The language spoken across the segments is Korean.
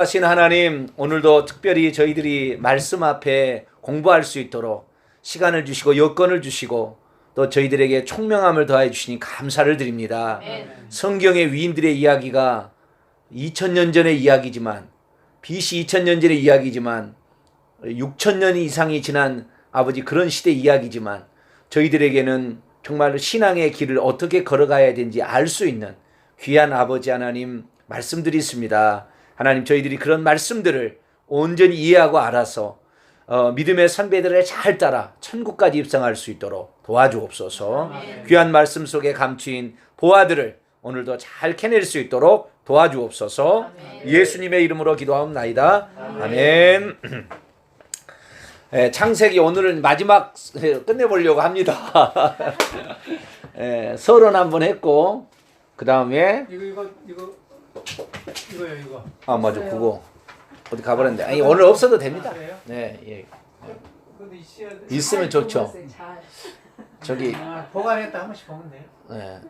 하신 하나님, 오늘도 특별히 저희들이 말씀 앞에 공부할 수 있도록 시간을 주시고 여건을 주시고 또 저희들에게 총명함을 더해 주시니 감사를 드립니다. 성경의 위인들의 이야기가 2000년 전의 이야기지만, BC 2000년 전의 이야기지만, 6000년 이상이 지난 아버지 그런 시대 이야기지만 저희들에게는 정말 신앙의 길을 어떻게 걸어가야 되는지 알 수 있는 귀한 아버지 하나님 말씀들이 있습니다. 하나님, 저희들이 그런 말씀들을 온전히 이해하고 알아서 믿음의 선배들을 잘 따라 천국까지 입성할 수 있도록 도와주옵소서. 귀한 말씀 속에 감추인 보아들을 오늘도 잘 캐낼 수 있도록 도와주옵소서. 예수님의 이름으로 기도하옵나이다. 아멘. 창세기 오늘은 마지막 끝내보려고 합니다. 서론 한번 했고, 그 다음에 이거요. 아 맞아, 그거 어디 가버렸는데. 아니, 오늘 없어도 됩니다. 네, 예. 있으면 좋죠. 저기 보관했다 한 번씩 보면 돼요. 네.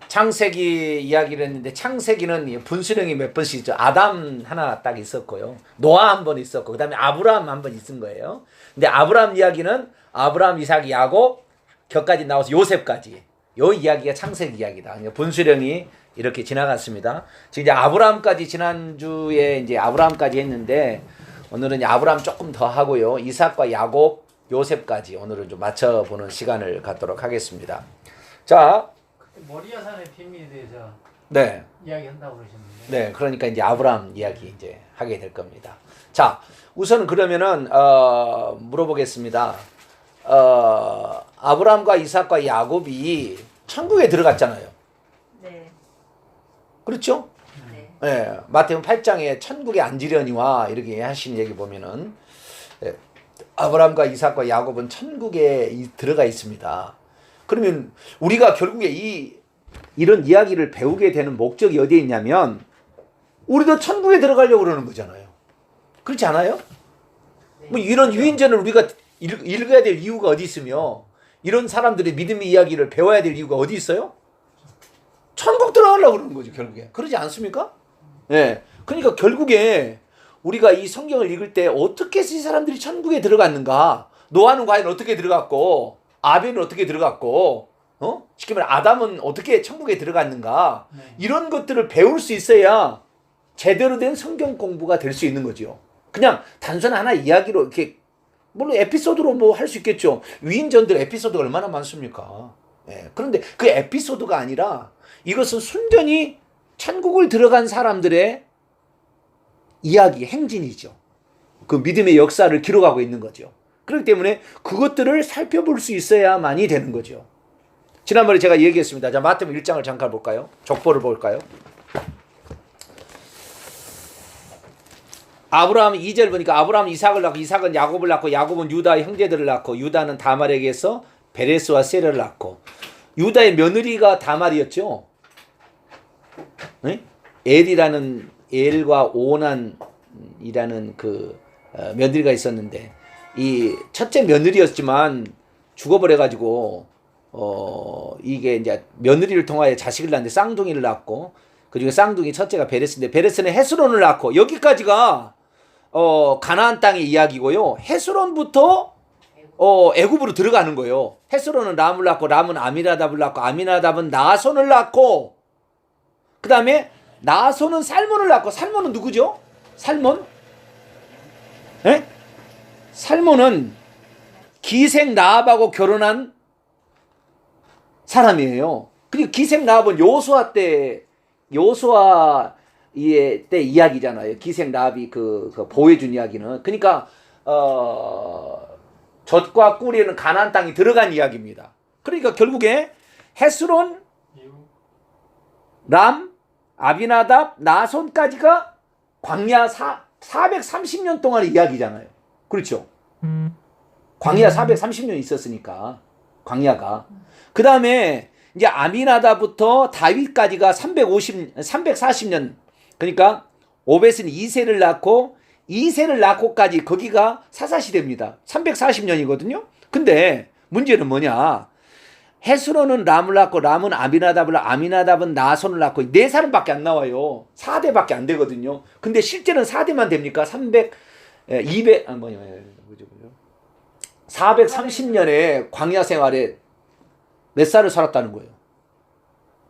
창세기 이야기를 했는데, 창세기는 분수령이 몇 번씩 있죠. 아담 하나 딱 있었고요, 노아 한 번 있었고, 그 다음에 아브라함 한 번 있은 거예요. 근데 아브라함 이야기는 아브라함, 이삭, 야곱 격까지 나와서 요셉까지, 요 이야기가 창세기 이야기다. 분수령이 이렇게 지나갔습니다. 지금 이제 아브라함까지, 지난주에 이제 아브라함까지 했는데, 오늘은 아브라함 조금 더 하고요, 이삭과 야곱, 요셉까지 오늘은 좀 맞춰보는 시간을 갖도록 하겠습니다. 자, 모리아산의 비밀에 대해서 네, 이야기한다고 그러셨는데. 네, 그러니까 이제 아브라함 이야기 이제 하게 될 겁니다. 자, 우선 그러면은 물어보겠습니다. 아브라함과 이삭과 야곱이 천국에 들어갔잖아요. 네. 그렇죠? 네. 네, 마태복음 8장에 천국에 앉으려니와 이렇게 하신 얘기 보면은, 아브라함과 이삭과 야곱은 천국에 들어가 있습니다. 그러면 우리가 결국에 이런 이야기를 배우게 되는 목적이 어디에 있냐면, 우리도 천국에 들어가려고 그러는 거잖아요. 그렇지 않아요? 네. 뭐 이런 유인전을 우리가 읽어야 될 이유가 어디 있으며, 이런 사람들의 믿음의 이야기를 배워야 될 이유가 어디 있어요? 천국 들어가려고 그러는 거죠, 결국에. 그러지 않습니까? 네. 그러니까 결국에 우리가 이 성경을 읽을 때 어떻게 해서 이 사람들이 천국에 들어갔는가, 노아는 과연 어떻게 들어갔고, 아벨은 어떻게 들어갔고, 쉽게 말해 아담은 어떻게 천국에 들어갔는가, 이런 것들을 배울 수 있어야 제대로 된 성경 공부가 될 수 있는 거죠. 그냥 단순한 하나 이야기로 이렇게, 물론 에피소드로 뭐 할 수 있겠죠. 위인전들 에피소드가 얼마나 많습니까? 예. 그런데 그 에피소드가 아니라 이것은 순전히 천국을 들어간 사람들의 이야기, 행진이죠. 그 믿음의 역사를 기록하고 있는 거죠. 그렇기 때문에 그것들을 살펴볼 수 있어야만이 되는 거죠. 지난번에 제가 얘기했습니다. 자, 마태복음 1장을 잠깐 볼까요? 족보를 볼까요? 아브라함 2절 보니까 아브라함은 이삭을 낳고, 이삭은 야곱을 낳고, 야곱은 유다의 형제들을 낳고, 유다는 다말에게서 베레스와 세라를 낳고. 유다의 며느리가 다말이었죠. 네? 엘과 오난이라는 그 며느리가 있었는데, 이 첫째 며느리였지만 죽어버려가지고 이게 이제 며느리를 통하여 자식을 낳는데 쌍둥이를 낳고, 그중에 쌍둥이 첫째가 베레스인데, 베레스는 헤스론을 낳고. 여기까지가 가나안 땅의 이야기고요. 헤스론부터 애굽으로 들어가는 거예요. 헤스론은 람을 낳고, 람은 아미나답을 낳고, 아미나답은 나손을 낳고, 그 다음에 나손은 살몬을 낳고. 살몬은 누구죠? 살몬? 예? 살몬은 기생 라합하고 결혼한 사람이에요. 그리고 기생 라합은 요수아 때 이야기잖아요. 기생 라합이 그 보호해준 이야기는. 그러니까 젖과 꿀이는 가나안 땅이 들어간 이야기입니다. 그러니까 결국에 헤스론, 람, 아비나답, 나손까지가 광야 430년 동안의 이야기잖아요. 그렇죠? 광야 430년 있었으니까, 광야가. 그 다음에 이제 아미나답부터 다윗까지가 340년. 그러니까 오벳은 이세를 낳고, 이세를 낳고까지 거기가 사사시대입니다. 340년이거든요. 근데 문제는 뭐냐? 헤스론은 람을 낳고 람은 아미나답을 낳고 아미나답은 나손을 낳고 네 사람밖에 안 나와요. 4대밖에 안 되거든요. 근데 실제는 4대만 됩니까? 430년의 광야 생활에 몇 살을 살았다는 거예요.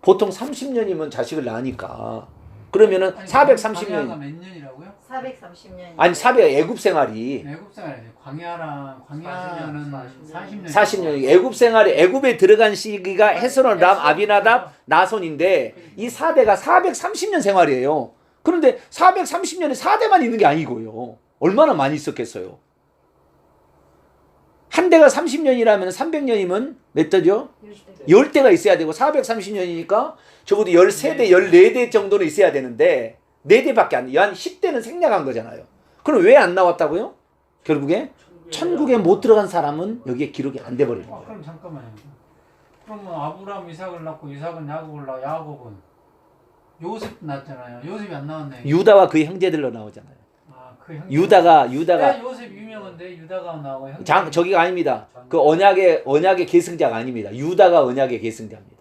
보통 30년이면 자식을 낳으니까. 그러면은 430년. 광야가 몇 년이라고요? 430년. 아니 400 애굽 생활이 애굽 생활이죠. 광야는 40년. 40년. 애굽 생활에 애굽에 들어간 시기가 헤스론, 람, 아비나답, 나손인데 이 4대가 430년 생활이에요. 그런데 430년에 4대만 있는 게 아니고요. 얼마나 많이 있었겠어요. 한 대가 30년이라면 300년이면 몇 대죠? 10대가 있어야 되고 430년이니까 적어도 13대, 14대 정도는 있어야 되는데 4대밖에 안 돼. 한 10대는 생략한 거잖아요. 그럼 왜 안 나왔다고요? 결국에 천국에 못 들어간 사람은 여기에 기록이 안 돼 버리는 거예요. 그럼 잠깐만요. 그러면 아브라함 이삭을 낳고 이삭은 야곱을 낳고 야곱은 요셉 낳았잖아요. 요셉이 안 나왔네. 유다와 그 형제들로 나오잖아요. 아, 그 형. 유다가 요셉 유명한데 유다가 나오고 형. 저기가 아닙니다. 그 언약의 계승자가 아닙니다. 유다가 언약의 계승자입니다.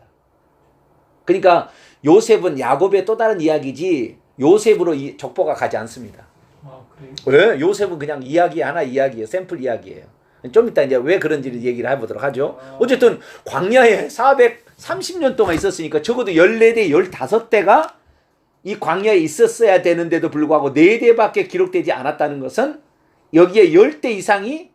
그러니까 요셉은 야곱의 또 다른 이야기지 요셉으로 족보가 가지 않습니다. 아, 그래요? 왜? 요셉은 그냥 이야기예요. 샘플 이야기예요. 좀 이따 이제 왜 그런지를 얘기를 해보도록 하죠. 어쨌든 광야에 430년 동안 있었으니까 적어도 14대, 15대가 이 광야에 있었어야 되는데도 불구하고 4대밖에 기록되지 않았다는 것은 여기에 10대 이상이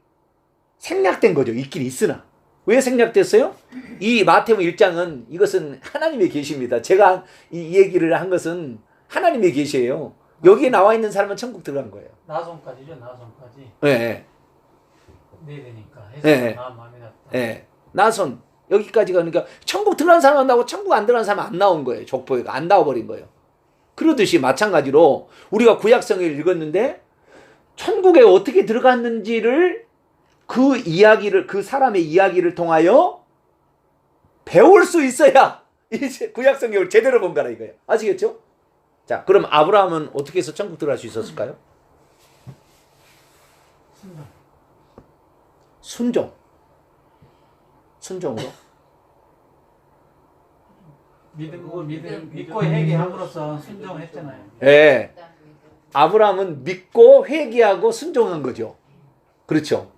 생략된 거죠. 있긴 있으나. 왜 생략됐어요? 이 마태복음 1장은 이것은 하나님의 계시입니다. 제가 이 얘기를 한 것은 하나님의 계시예요. 여기에 나와 있는 사람은 천국 들어간 거예요. 나손까지죠. 나손까지. 네. 네 되니까. 네. 해서 마음이 났다. 네. 나손 여기까지가 그러니까 천국 들어간 사람 안 나오고 천국 안 들어간 사람 안 나온 거예요. 족보가 안 나와버린 거예요. 그러듯이 마찬가지로 우리가 구약성을 읽었는데 천국에 어떻게 들어갔는지를 그 사람의 이야기를 통하여 배울 수 있어야 이제 구약성경을 제대로 본 거라 이거예요. 아시겠죠? 자, 그럼 아브라함은 어떻게 해서 천국 들어갈 수 있었을까요? 순종으로. 믿고 회개함으로써 순종했잖아요. 예. 아브라함은 믿고 회개하고 순종한 거죠. 그렇죠.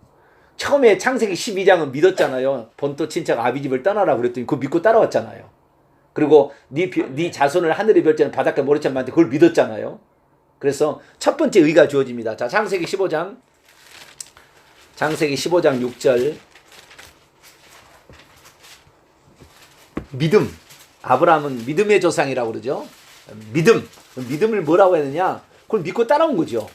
처음에 창세기 12장은 믿었잖아요. 본토 친척 아비집을 떠나라 그랬더니 그거 믿고 따라왔잖아요. 그리고 네 자손을 하늘의 별자는 바닷가 모래처럼 만들 그걸 믿었잖아요. 그래서 첫 번째 의가 주어집니다. 자, 창세기 15장 6절. 믿음. 아브라함은 믿음의 조상이라고 그러죠. 믿음을 뭐라고 해야 되냐? 그걸 믿고 따라온 거죠.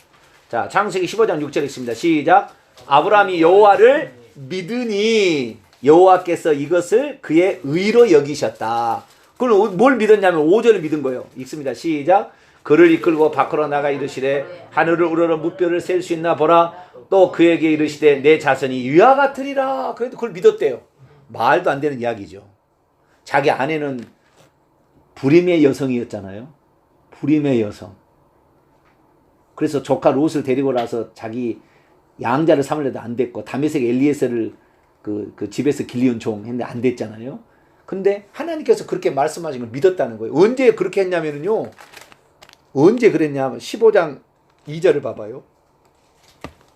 자, 창세기 15장 6절 읽습니다. 시작. 아브라함이 여호와를 믿으니 여호와께서 이것을 그의 의로 여기셨다. 그걸 뭘 믿었냐면 5절을 믿은 거예요. 읽습니다. 시작. 그를 이끌고 밖으로 나가 이르시되 하늘을 우러러 무뼈를 셀 수 있나 보라. 또 그에게 이르시되 내 자손이 이와 같으리라. 그래도 그걸 믿었대요. 말도 안 되는 이야기죠. 자기 아내는 불임의 여성이었잖아요. 불임의 여성. 그래서 조카 롯을 데리고 나서 자기 양자를 삼으려도 안 됐고 다메섹 엘리에셀을 그 집에서 길리온 종 했는데 안 됐잖아요. 근데 하나님께서 그렇게 말씀하신 걸 믿었다는 거예요. 언제 그렇게 했냐면요. 언제 그랬냐면 15장 2절을 봐봐요.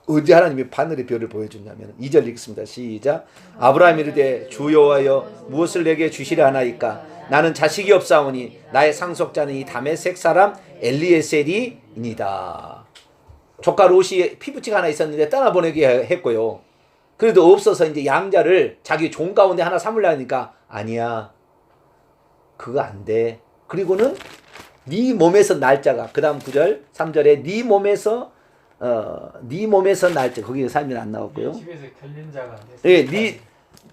언제 하나님이 하늘의 별을 보여줬냐면 2절 읽습니다. 시작. 아브라함이 이르되 주 여호와여 무엇을 내게 주시려 하나이까 나는 자식이 없사오니 나의 상속자는 이 다메섹 사람 엘리에셀이니이다. 조카 롯이 피부치가 하나 있었는데 떠나보내게 했고요. 그래도 없어서 이제 양자를 자기 종 가운데 하나 삼으려 하니까 아니야. 그거 안 돼. 그리고는 네 몸에서 날짜가 그 다음 9절 3절에 네 몸에서 날짜 거기 살면 안 나왔고요. 네 집에서 결린 자가 예,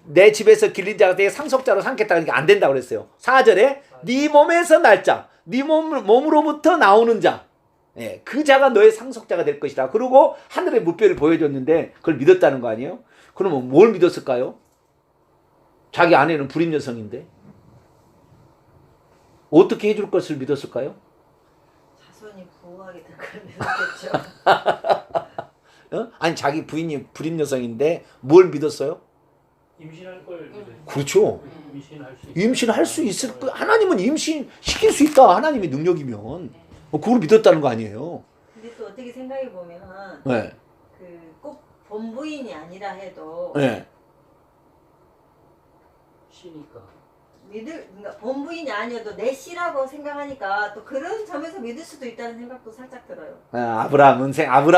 내 집에서 길린 자가 되게 상속자로 삼겠다 그러니까 안 된다고 그랬어요. 4절에 네 몸에서 날짜 네 몸으로부터 나오는 자 예, 그 자가 너의 상속자가 될 것이다. 그리고 하늘의 무뼈를 보여줬는데 그걸 믿었다는 거 아니에요? 그러면 뭘 믿었을까요? 자기 아내는 불임 여성인데 어떻게 해줄 것을 믿었을까요? 자손이 부하게 될 걸 믿었겠죠. 아니 자기 부인이 불임 여성인데 뭘 믿었어요? 임신할 걸 그렇죠. 임신할 임신할 수 있을 거. 하나님은 임신 시킬 수 있다. 하나님의 능력이면 그걸 믿었다는 거 아니에요. 근데 또 어떻게 생각해 보면 네. 그 꼭 본부인이 아니라 해도 네. 시니까 그러니까 본부인이 아니어도 내 씨라고 생각하니까 또 그런 점에서 믿을 수도 있다는 생각도 살짝 들어요. 아브라함은 아무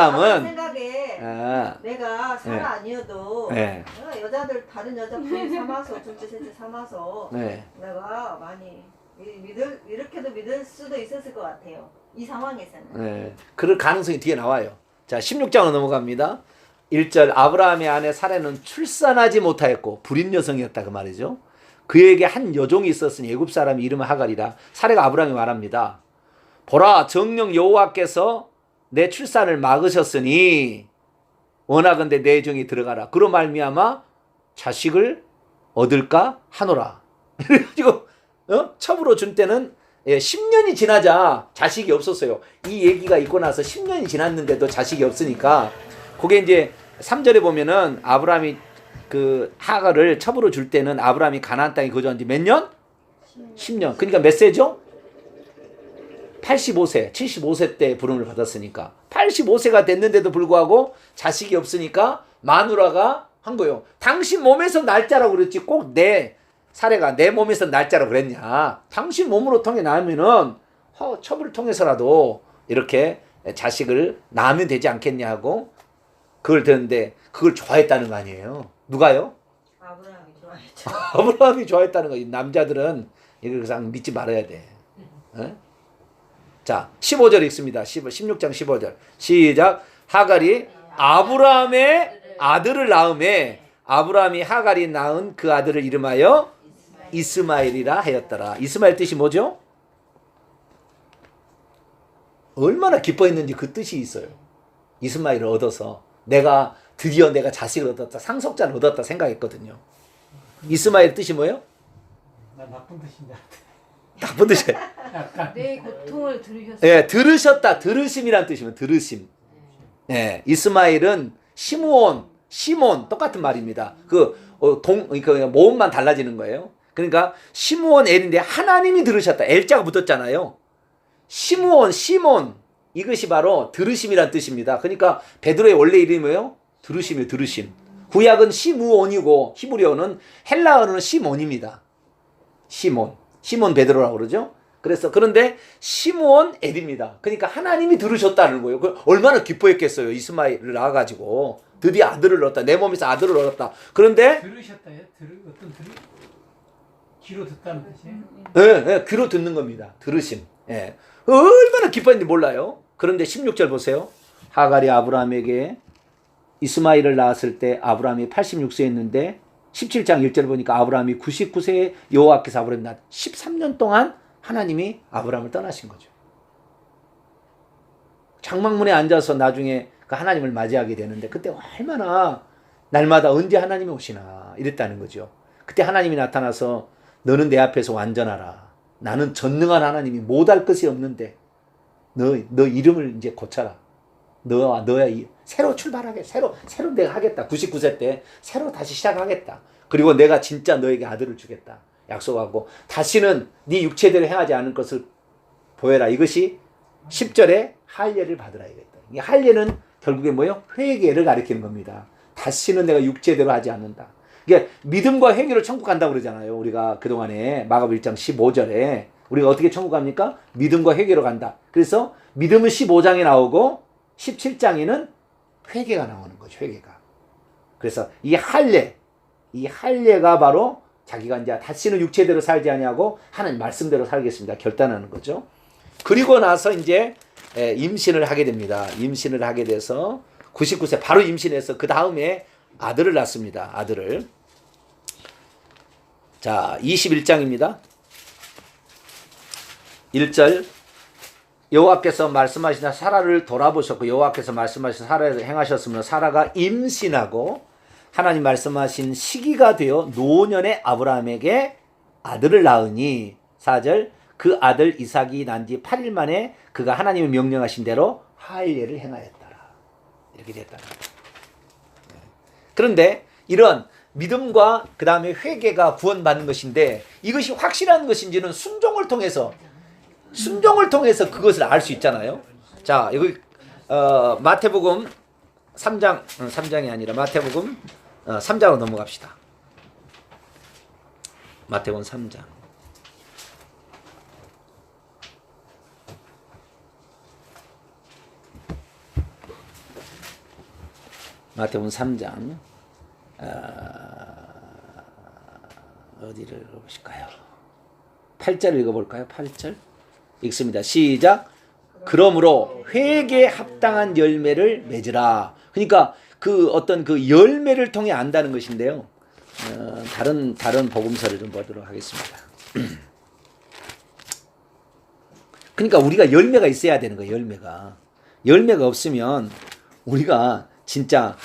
생각에 아, 내가 사라 네. 아니어도 네. 내가 여자들 다른 여자 부인 삼아서 둘째 셋째 삼아서 네. 내가 많이 이렇게도 믿을 수도 있었을 것 같아요. 이 상황에서는. 네. 그럴 가능성이 뒤에 나와요. 자, 16장으로 넘어갑니다. 1절 아브라함의 아내 사레는 출산하지 못하였고 불임 여성이었다 그 말이죠. 그에게 한 여종이 있었으니 애굽 사람이 이름은 하갈이라. 사레가 아브라함이 말합니다. 보라 정령 여호와께서 내 출산을 막으셨으니 원하건대 내 종이 들어가라. 그로 말미암아 자식을 얻을까 하노라. 그래가지고 첩으로 준 때는 10년이 지나자 자식이 없었어요. 이 얘기가 있고 나서 10년이 지났는데도 자식이 없으니까 그게 이제 3절에 보면은 아브라함이 그 하갈을 첩으로 줄 때는 아브라함이 가나안 땅에 거주한 지 몇 년? 10년. 그러니까 몇 세죠? 85세, 75세 때 부름을 받았으니까 85세가 됐는데도 불구하고 자식이 없으니까 마누라가 한 거예요. 당신 몸에서 날짜라고 그랬지 꼭 사례가 내 몸에서 날짜라고 그랬냐. 당신 몸으로 통해 낳으면은 첩을 통해서라도 이렇게 자식을 낳으면 되지 않겠냐 하고 그걸 듣는데 그걸 좋아했다는 거 아니에요. 누가요? 아브라함이 좋아했죠. 아브라함이 좋아했다는 거. 남자들은 이걸 그냥 믿지 말아야 돼. 자, 15절 읽습니다. 16장 15절. 시작. 하갈이 아브라함의 아들을 낳음에 아브라함이 하갈이 낳은 그 아들을 이름하여 이스마엘이라 하였더라. 이스마엘 뜻이 뭐죠? 얼마나 기뻐했는지 그 뜻이 있어요. 이스마엘을 얻어서 드디어 내가 자식을 얻었다, 상속자를 얻었다 생각했거든요. 이스마엘 뜻이 뭐예요? 난 나쁜 뜻인데 나쁜 뜻이에요. 약간 내 고통을 들으셨어요. 예, 들으셨다. 들으심이란 뜻이면 들으심. 예, 이스마엘은 시몬 똑같은 말입니다. 그러니까 모음만 달라지는 거예요. 그러니까 시므온 엘인데 하나님이 들으셨다. 엘자가 붙었잖아요. 시몬 이것이 바로 들으심이란 뜻입니다. 그러니까 베드로의 원래 이름이 뭐예요? 들으심이에요. 들으심. 구약은 시므온이고 히브리어는 헬라어는 시몬입니다. 시몬 베드로라고 그러죠. 그런데 시므온 엘입니다. 그러니까 하나님이 들으셨다는 거예요. 얼마나 기뻐했겠어요. 이스마엘을 낳아가지고 드디어 아들을 얻었다. 내 몸에서 아들을 얻었다. 그런데 들으셨다요? 귀로 듣다는 뜻이에요? 예, 귀로 듣는 겁니다. 들으심. 예. 얼마나 기뻐했는지 몰라요. 그런데 16절 보세요. 하갈이 아브라함에게 이스마엘을 낳았을 때 아브라함이 86세였는데 17장 1절 보니까 아브라함이 99세에 여호와께서 아브라함을 낳았 13년 동안 하나님이 아브라함을 떠나신 거죠. 장막문에 앉아서 나중에 그 하나님을 맞이하게 되는데 그때 얼마나 날마다 언제 하나님이 오시나 이랬다는 거죠. 그때 하나님이 나타나서 너는 내 앞에서 완전하라. 나는 전능한 하나님이 못할 것이 없는데 너 이름을 이제 고쳐라. 너야 새로 출발하게 새로 내가 하겠다. 99세 때 새로 다시 시작하겠다. 그리고 내가 진짜 너에게 아들을 주겠다. 약속하고 다시는 네 육체대로 행하지 않을 것을 보여라. 이것이 10절에 할례를 받으라 이랬다. 이 할례는 결국에 뭐예요? 회개를 가리키는 겁니다. 다시는 내가 육체대로 하지 않는다. 이게 믿음과 회개로 천국 간다고 그러잖아요. 우리가 그동안에 마가복음 1장 15절에 우리가 어떻게 천국 갑니까? 믿음과 회개로 간다. 그래서 믿음은 15장에 나오고 17장에는 회개가 나오는 거죠. 회개가. 그래서 이 할례가 바로 자기가 이제 다시는 육체대로 살지 아니하고 하나님 말씀대로 살겠습니다. 결단하는 거죠. 그리고 나서 이제 임신을 하게 됩니다. 임신을 하게 돼서 99세 바로 임신해서 그 다음에 아들을 낳습니다. 아들을. 자, 21장입니다. 1절 여호와께서 말씀하시나 사라를 돌아보셨고 여호와께서 말씀하신 사라에서 행하셨으므로 사라가 임신하고 하나님 말씀하신 시기가 되어 노년의 아브라함에게 아들을 낳으니 4절 그 아들 이삭이 난 지 8일 만에 그가 하나님이 명령하신 대로 할례를 행하였더라. 이렇게 됐다. 그런데 이런 믿음과 그 다음에 회개가 구원받는 것인데 이것이 확실한 것인지는 순종을 통해서 그것을 알 수 있잖아요. 자, 여기 마태복음 3장, 3장이 아니라 마태복음 3장으로 넘어갑시다. 마태복음 3장. 마태복음 3장. 어디를 읽어보실까요? 8절 읽어볼까요? 8절 읽습니다. 시작. 그러므로 회개에 합당한 열매를 맺으라. 그러니까 그 어떤 그 열매를 통해 안다는 것인데요. 다른 복음서를 좀 보도록 하겠습니다. 그러니까 우리가 열매가 있어야 되는 거예요. 열매가 없으면 우리가 진짜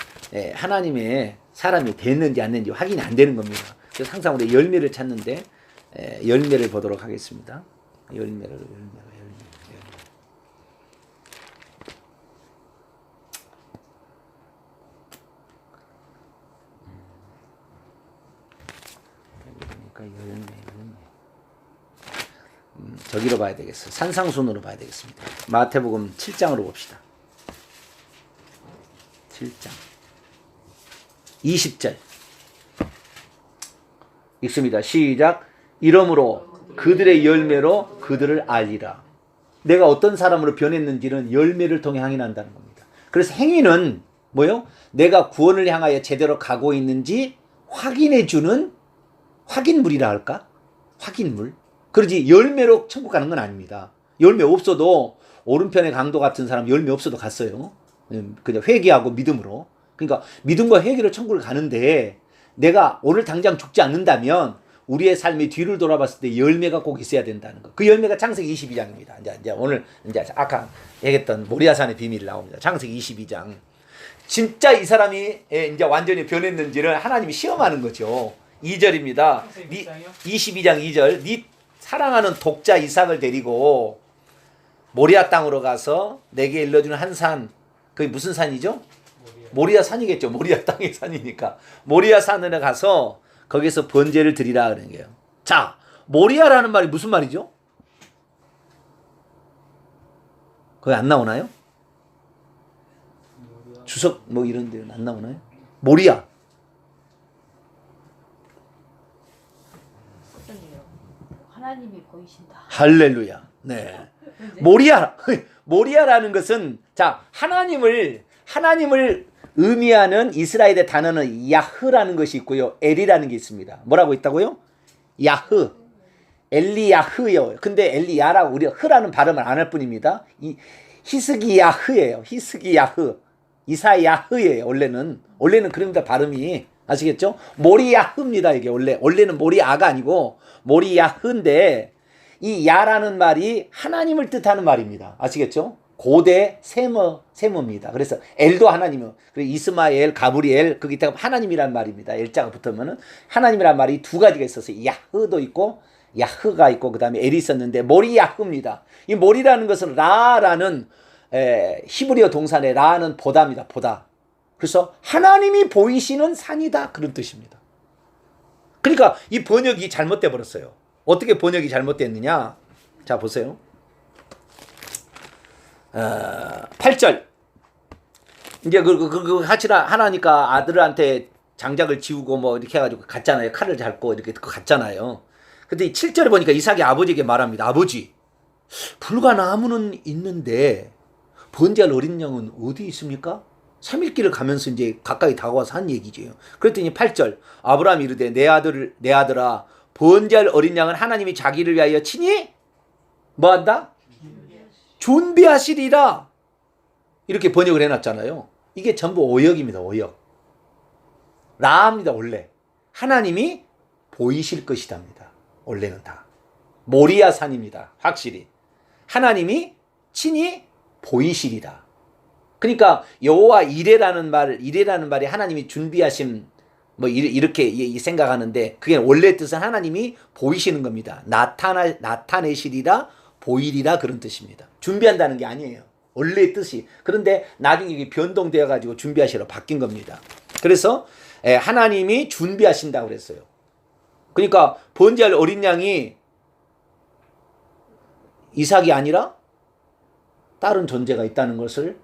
하나님의 사람이 됐는지 안 됐는지 확인이 안 되는 겁니다. 그래서 항상 우리 열매를 찾는데 열매를 보도록 하겠습니다. 열매. 저기로 봐야 되겠어요. 산상순으로 봐야 되겠습니다. 마태복음 7장으로 봅시다. 7장 20절 읽습니다. 시작. 이러므로 그들의 열매로 그들을 알리라. 내가 어떤 사람으로 변했는지는 열매를 통해 확인한다는 겁니다. 그래서 행위는 뭐요? 내가 구원을 향하여 제대로 가고 있는지 확인해주는 확인물이라 할까? 확인물. 그러지 열매로 천국 가는 건 아닙니다. 열매 없어도 오른편의 강도 같은 사람 열매 없어도 갔어요. 그냥 회개하고 믿음으로. 그러니까 믿음과 회개로 천국을 가는데 내가 오늘 당장 죽지 않는다면 우리의 삶이 뒤를 돌아봤을 때 열매가 꼭 있어야 된다는 거. 그 열매가 창세기 22장입니다. 이제 오늘 이제 아까 얘기했던 모리아산의 비밀이 나옵니다. 창세기 22장. 진짜 이 사람이 이제 완전히 변했는지를 하나님이 시험하는 거죠. 2절입니다. 22장 2절. 네 사랑하는 독자 이삭을 데리고 모리아 땅으로 가서 내게 일러주는 한 산. 그게 무슨 산이죠? 모리아 산이겠죠. 모리아 땅의 산이니까. 모리아 산으로 가서 거기서 번제를 드리라 그러는 거예요. 자, 모리아라는 말이 무슨 말이죠? 거기 안 나오나요? 주석 뭐 이런 데는 안 나오나요? 모리아. 하나님이 보이신다. 할렐루야. 네. 모리아라는 것은 자, 하나님을 의미하는 이스라엘의 단어는 야흐라는 것이 있고요. 엘이라는 게 있습니다. 뭐라고 있다고요? 야흐. 엘리야흐요. 근데 엘리야라고 우리가 흐라는 발음을 안 할 뿐입니다. 이 히스기야흐예요. 히스기야흐. 이사야흐예요. 원래는 그럽니다. 발음이. 아시겠죠? 모리야흐입니다. 이게 원래는 모리아가 아니고 모리야흐인데 이 야라는 말이 하나님을 뜻하는 말입니다. 아시겠죠? 고대 세모입니다. 그래서 엘도 하나님이요. 그리고 이스마엘, 가브리엘 거기다가 하나님이란 말입니다. 엘자가 붙으면은 하나님이란 말이 두 가지가 있었어요. 야흐도 있고 야흐가 있고 그다음에 엘이 있었는데 모리야흐입니다. 이 모리라는 것은 라라는 히브리어 동사의 라는 보다입니다. 보다. 그래서 하나님이 보이시는 산이다 그런 뜻입니다. 그러니까 이 번역이 잘못돼 버렸어요. 어떻게 번역이 잘못됐느냐? 자 보세요. 8절. 이제 그 하치라 하나니까 아들한테 장작을 지우고 뭐 이렇게 해가지고 갔잖아요. 칼을 잡고 이렇게 갔잖아요. 근데 7절에 보니까 이삭이 아버지에게 말합니다. 아버지, 불과 나무는 있는데 번제할 어린 양은 어디 있습니까? 3일길을 가면서 이제 가까이 다가와서 한 얘기죠. 그랬더니 8절. 아브라함이 이르되 내 아들아 번제할 어린 양은 하나님이 자기를 위하여 친히 뭐한다? 준비하시리라. 이렇게 번역을 해놨잖아요. 이게 전부 오역입니다. 오역. 라합니다. 원래. 하나님이 보이실 것이답니다. 원래는 다. 모리아 산입니다. 확실히. 하나님이 친히 보이시리라. 그러니까 여호와 이레라는 말이 하나님이 준비하신 뭐 이렇게 생각하는데 그게 원래 뜻은 하나님이 보이시는 겁니다. 나타내시리라 보이리라 그런 뜻입니다. 준비한다는 게 아니에요. 원래의 뜻이. 그런데 나중에 이게 변동되어 가지고 준비하시러 바뀐 겁니다. 그래서 하나님이 준비하신다고 그랬어요. 그러니까 번제할 어린 양이 이삭이 아니라 다른 존재가 있다는 것을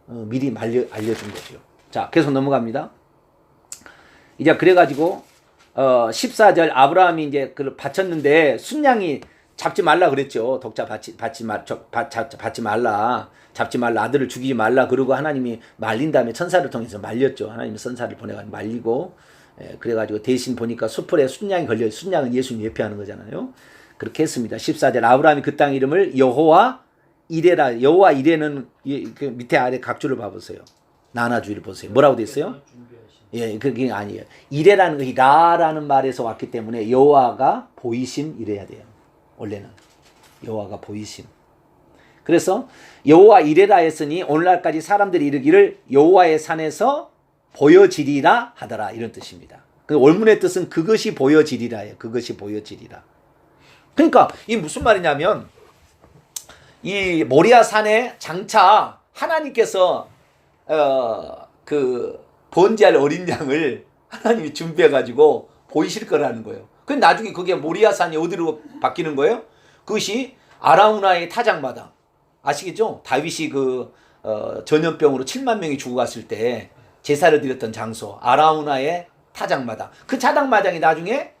미리 알려준 거죠. 자, 계속 넘어갑니다. 이제 그래가지고 14절 아브라함이 이제 그걸 바쳤는데 순양이 잡지 말라 그랬죠. 독자 잡지 말라. 잡지 말라. 아들을 죽이지 말라. 그러고 하나님이 말린 다음에 천사를 통해서 말렸죠. 하나님이 천사를 보내가지고 말리고 그래가지고 대신 보니까 숯불에 순양이 걸려. 순양은 예수님 예표하는 거잖아요. 그렇게 했습니다. 14절 아브라함이 그 땅 이름을 여호와 이레라. 여호와 이레는 그 밑에 아래 각주를 봐보세요. 나눠주기를 보세요. 뭐라고 돼 있어요? 예, 그게 아니에요. 이레라는 것이 라라는 말에서 왔기 때문에 여호와가 보이심 이래야 돼요. 원래는 여호와가 보이심. 그래서 여호와 이레라 했으니 오늘날까지 사람들이 이르기를 여호와의 산에서 보여지리라 하더라 이런 뜻입니다. 그 원문의 뜻은 그것이 보여지리라예요. 그것이 보여지리라. 그러니까 이 무슨 말이냐면 이 모리아 산에 장차 하나님께서 그 번제할 어린 양을 하나님이 준비해 가지고 보이실 거라는 거예요. 근데 나중에 그게 모리아 산이 어디로 바뀌는 거예요? 그것이 아라우나의 타작마당. 아시겠죠? 다윗이 그 전염병으로 7만 명이 죽어갔을 때 제사를 드렸던 장소 아라우나의 타작마당. 그 타작마당이 나중에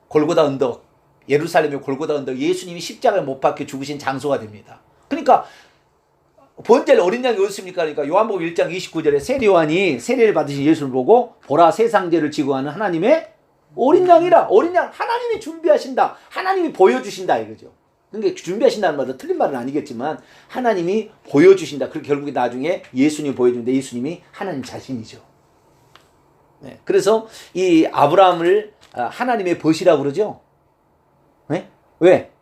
골고다 언덕, 예루살렘의 골고다 언덕, 예수님이 십자가에 못 박혀 죽으신 장소가 됩니다. 그러니까 번제할 어린 양이 어딨습니까? 그러니까 요한복음 1장 29절에 세례요한이 세례를 받으신 예수를 보고 보라 세상 죄를 지고 하는 하나님의 어린 양이라. 어린 양 하나님이 준비하신다. 하나님이 보여주신다 이거죠. 그러니까 준비하신다는 말도 틀린 말은 아니겠지만 하나님이 보여주신다. 그리고 결국에 나중에 예수님이 보여주는데 예수님이 하나님 자신이죠. 네. 그래서 이 아브라함을 하나님의 벗이라고 그러죠. 네? 왜?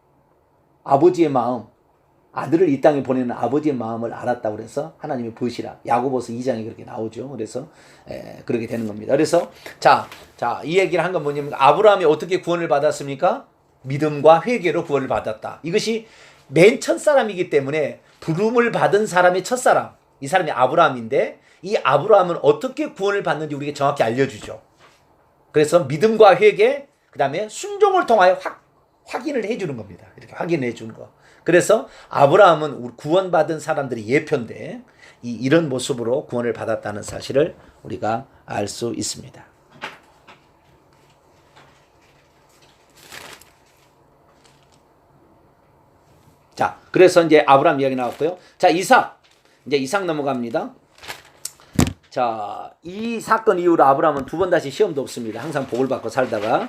아버지의 마음, 아들을 이 땅에 보내는 아버지의 마음을 알았다고 그래서 하나님의 벗이라. 야고보서 2장에 그렇게 나오죠. 그래서 그렇게 되는 겁니다. 그래서 자, 이 얘기를 한 건 뭐냐면 아브라함이 어떻게 구원을 받았습니까? 믿음과 회개로 구원을 받았다. 이것이 맨 첫사람이기 때문에 부름을 받은 사람이 첫사람. 이 사람이 아브라함인데 이 아브라함은 어떻게 구원을 받는지 우리에게 정확히 알려주죠. 그래서 믿음과 회개, 그 다음에 순종을 통하여 확인을 해주는 겁니다. 이렇게 확인해 주는 거. 그래서 아브라함은 구원받은 사람들이 예표인데 이런 모습으로 구원을 받았다는 사실을 우리가 알 수 있습니다. 자, 그래서 이제 아브라함 이야기 나왔고요. 자, 이삭. 이제 이삭 넘어갑니다. 자, 이 사건 이후로 아브라함은 두 번 다시 시험도 없습니다. 항상 복을 받고 살다가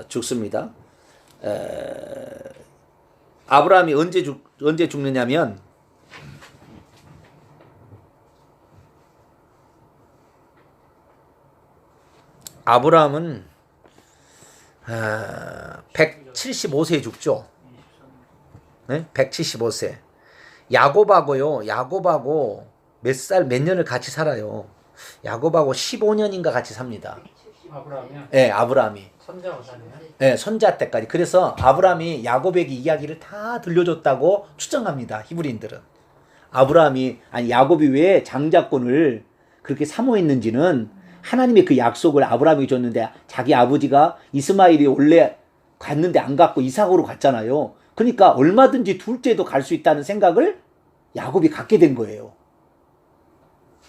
죽습니다. 아브라함이 언제 죽느냐면 아브라함은 175세에 죽죠. 네? 175세. 야곱하고 몇 년을 같이 살아요. 야곱하고 15년인가 같이 삽니다. 아브라함이요? 네, 아브라함이. 손자가 사네요. 네, 손자 때까지. 그래서 아브라함이 야곱에게 이야기를 다 들려줬다고 추정합니다. 히브리인들은. 야곱이 왜 장자권을 그렇게 사모했는지는 하나님의 그 약속을 아브라함이 줬는데 자기 아버지가 이스마엘이 원래 갔는데 안 갔고 이삭으로 갔잖아요. 그러니까 얼마든지 둘째도 갈 수 있다는 생각을 야곱이 갖게 된 거예요.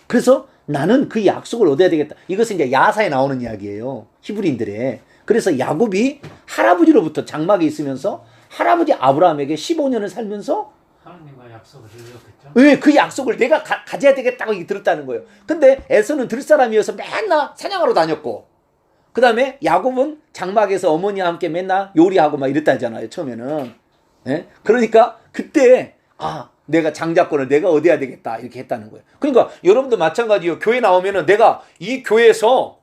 그래서 나는 그 약속을 얻어야 되겠다. 이것은 이제 야사에 나오는 이야기예요. 히브리인들의. 그래서 야곱이 할아버지로부터 장막에 있으면서 할아버지 아브라함에게 15년을 살면서 하나님과 약속을 들었겠죠. 왜 그 약속을 내가 가져야 되겠다고 들었다는 거예요. 근데 에서는 들 사람이어서 맨날 사냥하러 다녔고 그 다음에 야곱은 장막에서 어머니와 함께 맨날 요리하고 막 이랬다잖아요. 처음에는. 네? 그러니까 그때 내가 장자권을 내가 얻어야 되겠다 이렇게 했다는 거예요. 그러니까 여러분도 마찬가지예요. 교회 나오면은 내가 이 교회에서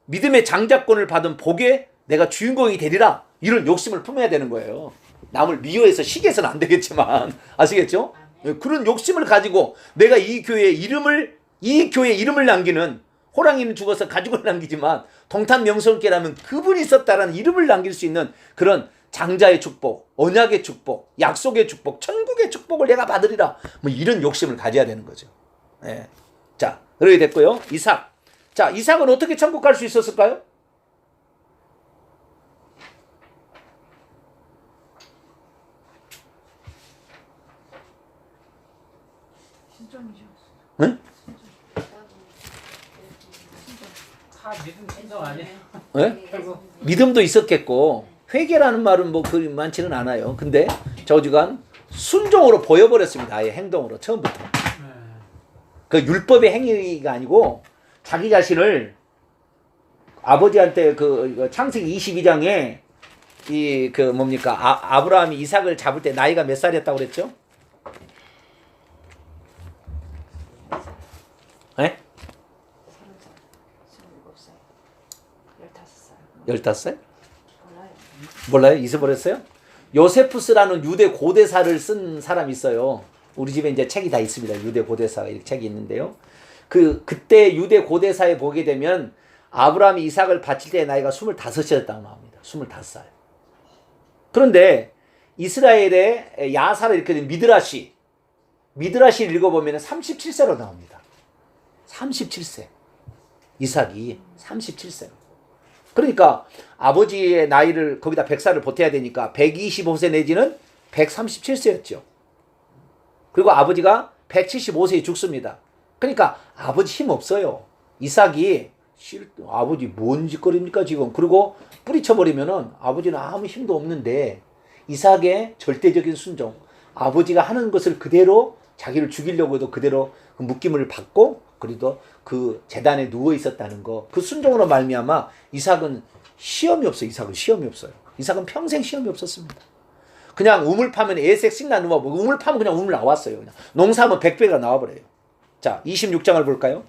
믿음의 장자권을 받은 복에 내가 주인공이 되리라 이런 욕심을 품어야 되는 거예요. 남을 미워해서 시기해서는 안 되겠지만 아시겠죠? 그런 욕심을 가지고 내가 이 교회의 이름을 남기는 호랑이는 죽어서 가죽을 남기지만 동탄 명성께라면 그분이 있었다라는 이름을 남길 수 있는 그런 장자의 축복, 언약의 축복, 약속의 축복, 천국의 축복을 내가 받으리라. 뭐 이런 욕심을 가져야 되는 거죠. 자, 그렇게 됐고요. 이삭. 자, 이삭은 어떻게 천국 갈 수 있었을까요? 신종이죠. 응? 다 믿음 신성 아니에요? 네? 결국 믿음도 있었겠고 회개라는 말은 뭐 그리 많지는 않아요. 근데 저주간 순종으로 보여버렸습니다. 아예 행동으로 처음부터. 네. 그 율법의 행위가 아니고 자기 자신을 아버지한테 그 창세기 22장에 이 그 뭡니까 아브라함이 이삭을 잡을 때 나이가 몇 살이었다고 그랬죠? 네? 27살, 15살? 몰라요. 몰라요? 잊어버렸어요? 요세푸스라는 유대 고대사를 쓴 사람이 있어요. 우리 집에 이제 책이 다 있습니다. 유대 고대사가 이렇게 책이 있는데요. 그때 유대 고대사에 보게 되면 아브라함이 이삭을 바칠 때의 나이가 25이었다고 나옵니다. 25살. 그런데 이스라엘의 야사를 이렇게 된 미드라시를 읽어보면 37세로 나옵니다. 37세. 이삭이 37세. 그러니까 아버지의 나이를 거기다 100살을 보태야 되니까 125세 내지는 137세였죠. 그리고 아버지가 175세에 죽습니다. 그러니까 아버지 힘 없어요. 이삭이 아버지 뭔 짓거리입니까 지금. 그리고 뿌리쳐버리면은 아버지는 아무 힘도 없는데 이삭의 절대적인 순종, 아버지가 하는 것을 그대로 자기를 죽이려고 해도 그대로 그 묶임을 받고 그래도 그 제단에 누워 있었다는 거, 그 순종으로 말미암아 이삭은 시험이 없어요. 이삭은 평생 시험이 없었습니다. 그냥 우물 파면 애색 신나 누워 보고 우물 파면 그냥 우물 나왔어요. 그냥 농사하면 100배가 나와버려요. 자, 26장을 볼까요?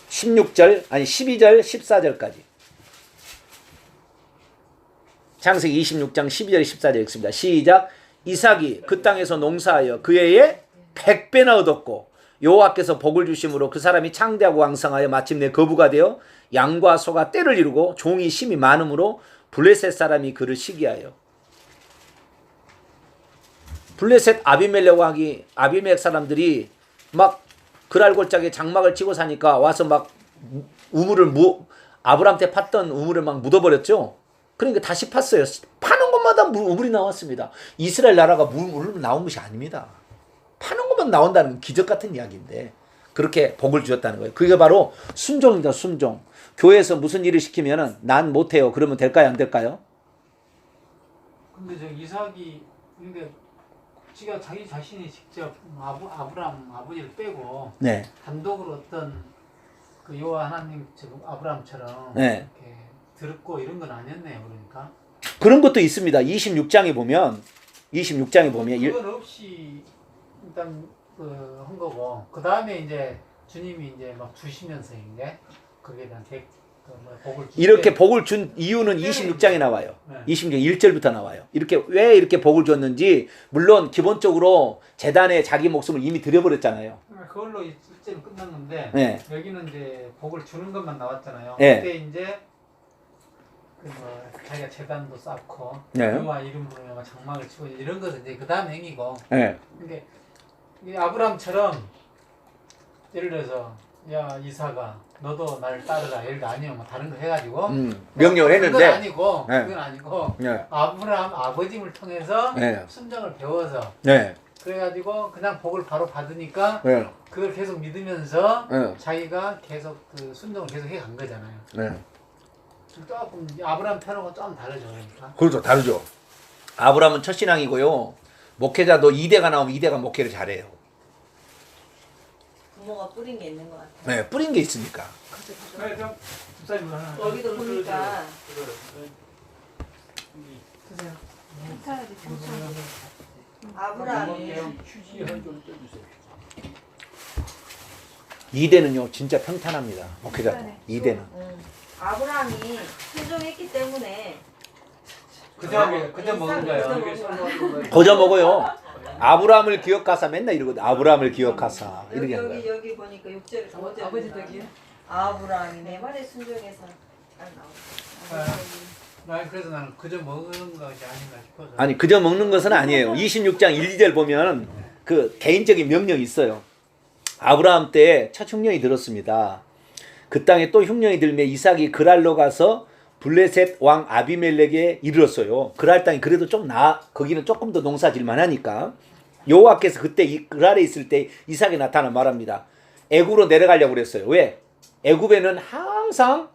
12절 14절까지. 창세기 26장 12절 14절 읽습니다. 시작. 이삭이 그 땅에서 농사하여 그 해에 100배나 얻었고 여호와께서 복을 주심으로 그 사람이 창대하고 왕성하여 마침내 거부가 되어 양과 소가 떼를 이루고 종이 심이 많음으로 블레셋 사람이 그를 시기하여. 블레셋 아비멜렉 사람들이 막 그랄골짜기에 장막을 치고 사니까 와서 막 아브람한테 팠던 우물을 막 묻어버렸죠. 그러니까 다시 팠어요. 파는 것마다 우물이 나왔습니다. 이스라엘 나라가 물 나온 것이 아닙니다. 파는 것만 나온다는 기적 같은 이야기인데 그렇게 복을 주셨다는 거예요. 그게 바로 순종입니다. 순종. 교회에서 무슨 일을 시키면은 난 못해요. 그러면 될까요? 안 될까요? 근데 저 이삭이 그러니까 지가 자기 자신이 직접 아브람 아버지를 빼고 네. 단독으로 어떤 그 여호와 하나님 지금 아브람처럼 네. 이렇게 들었고 이런 건 아니었네요. 그러니까 그런 것도 있습니다. 26장에 보면 그건 없이 일단 한 거고 그 다음에 이제 주님이 이제 막 주시면서 이제 거기에 대한 복을 줄 이렇게 때 복을 준 이유는 26장에 나와요. 네. 26장 1절부터 나와요. 왜 이렇게 복을 줬는지 물론 기본적으로 재단에 자기 목숨을 이미 드려버렸잖아요. 그걸로 일제는 끝난 건데 네. 여기는 이제 복을 주는 것만 나왔잖아요. 네. 그때 이제 자기가 재단도 쌓고 네. 여호와 이름으로 장막을 치고 이런 것은 이제 그 다음 행위고. 네. 근데 이 아브람처럼 예를 들어서 야 이삭아 너도 나를 따르라 예를 들어 아니면 뭐 다른 거 해가지고 명령을 했는데 그건 아니고 네. 그건 아니고 네. 아브람 아버님을 통해서 네. 순종을 배워서 네. 그래가지고 그냥 복을 바로 받으니까 네. 그걸 계속 믿으면서 네. 자기가 계속 그 순종을 계속 해간 거잖아요. 네. 조금 아브람 편하고 좀 다르죠, 그러니까. 그렇죠. 다르죠. 아브라함은 첫신앙이고요. 목회자도 2대가 나오면 2대가 목회를 잘해요. 부모가 뿌린 게 있는 것 같아요. 네. 뿌린 게 있으니까. 그래서 집사님 하나. 여기도 보니까 드세요. 평타야지 평타. 아브라함이 휴지 좀 떠주세요. 2대는요. 진짜 평탄합니다. 목회자도. 2대는. 아브라함이 순종했기 때문에 그저 먹은 거예요. 거저 먹어요. 아브라함을 기억하사 맨날 이러거든. 아브라함을 기억하사 이렇게 하는 거예요. 여기 보니까 6절 아버지 덕이요? 아브라함이 내 말에 순종해서 딱 나오죠. 난 그래서 나는 그저 먹은 것이 아닌가 싶어서. 아니 그저 먹는 것은 아니에요. 26장 1, 2절 보면 그 개인적인 명령이 있어요. 아브라함 때 첫 흉년이 들었습니다. 그 땅에 또 흉년이 들며 이삭이 그랄로 가서 블레셋 왕 아비멜렉에 이르렀어요. 그랄 땅이 그래도 좀 거기는 조금 더 농사질만 하니까. 여호와께서 그때 이 그랄에 있을 때 이삭이 나타나 말합니다. 애굽으로 내려가려고 그랬어요. 왜? 애굽에는 항상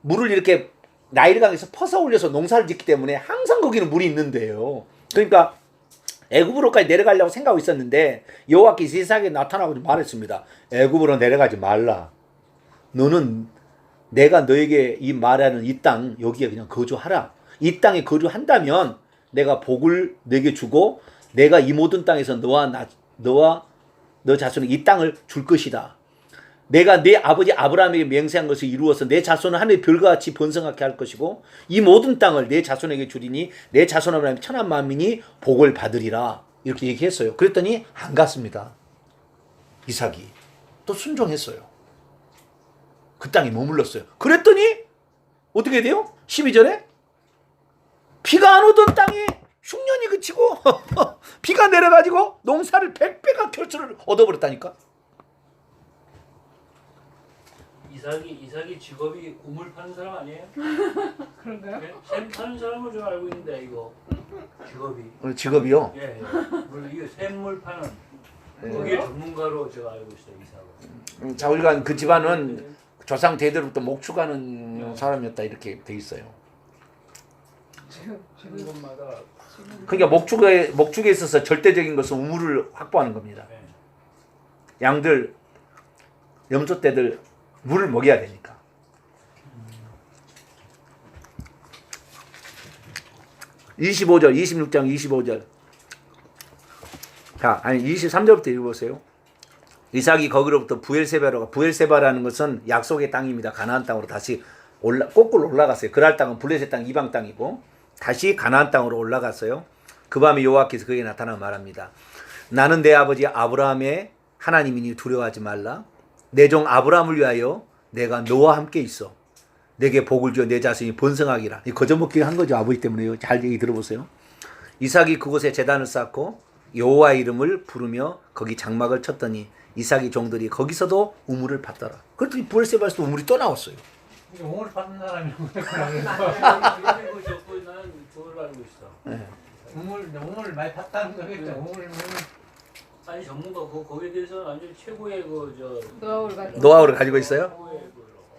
물을 이렇게 나일강에서 퍼서 올려서 농사를 짓기 때문에 항상 거기는 물이 있는데요. 그러니까 애굽으로까지 내려가려고 생각하고 있었는데 여호와께서 이삭에게 나타나고 말했습니다. 애굽으로 내려가지 말라. 너는 내가 너에게 이 말하는 이 땅 여기에 그냥 거주하라. 이 땅에 거주한다면 내가 복을 내게 주고 내가 이 모든 땅에서 너와 너 자손에게 이 땅을 줄 것이다. 내가 내 아버지 아브라함에게 맹세한 것을 이루어서 내 자손을 하늘의 별과 같이 번성하게 할 것이고 이 모든 땅을 내 자손에게 주리니 내 자손 아브라함이 천한 만민이 복을 받으리라. 이렇게 얘기했어요. 그랬더니 안 갔습니다. 이삭이 또 순종했어요. 그 땅에 머물렀어요. 그랬더니 어떻게 돼요? 12절에 비가 안 오던 땅에 흉년이 그치고 비가 내려가지고 농사를 100배가 결수를 얻어버렸다니까. 이삭이 직업이 우물 파는 사람 아니에요? 그런가요? 네? 샘 파는 사람을 좀 알고 있는데 이거 직업이. 직업이요? 예, 예. 물론 이게 샘물 파는 네. 거기에 전문가로 제가 알고 있어요 이삭은. 자, 우리가 그 집안은 조상 대대로부터 목축하는 사람이었다 이렇게 돼 있어요. 하는 것마다. 그러니까 목축에 있어서 절대적인 것은 우물을 확보하는 겁니다. 네. 양들, 염소떼들 물을 먹여야 되니까. (25절) 26장 25절. 자, 아니 23절부터 읽어보세요. 이삭이 거기로부터 부엘세바라는 것은 약속의 땅입니다. 가나안 땅으로 다시 거꾸로 올라갔어요. 그랄 땅은 블레셋 땅 이방 땅이고 다시 가나안 땅으로 올라갔어요. 그 밤에 여호와께서 그에게 나타나 말합니다. 나는 내 아버지 아브라함의 하나님이니 두려워하지 말라. 내 종 아브라함을 위하여 내가 너와 함께 있어. 내게 복을 주어 내 자손이 번성하기라. 거저먹기 한 거죠. 아버지 때문에요. 잘 얘기 들어보세요. 이삭이 그곳에 제단을 쌓고 여호와의 이름을 부르며 거기 장막을 쳤더니 이삭의 종들이 거기서도 우물을 팠더라. 그랬더니 부엘세바에서도 우물이 또 나왔어요. 이게 오물 받는 사람이 그리고 저거 나는 그걸 알고 있어. 네. 우물 많이 팠다는 거겠죠. 우물 아니 전문가 거기에 대해서 완전 최고의 노하우를 가지고. 노하우를 가지고 있어요? 최고의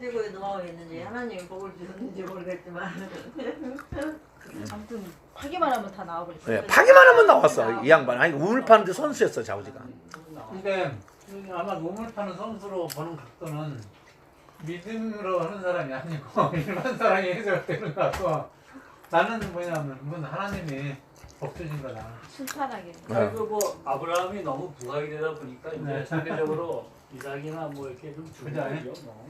최고의 노하우가 있는지 하나님이 복을 주셨는지 모르겠지만 아무튼 파기만 하면 다 나와버렸어요. 네, 파기만 하면 나왔어. 이 양반. 아니 우물 파는데 선수였어. 자우지가. 근데 아마 우물 파는 선수로 보는 각도는 믿음으로 하는 사람이 아니고 일반 사람이 해서 되는 것 같고 나는 뭐냐면 이건 하나님이 복 주신 거다. 순탄하게. 그리고 뭐 아브라함이 너무 부각이 되다 보니까 이제 네. 상대적으로 이삭이나 뭐 이렇게 좀 주는 그죠? 거죠. 뭐.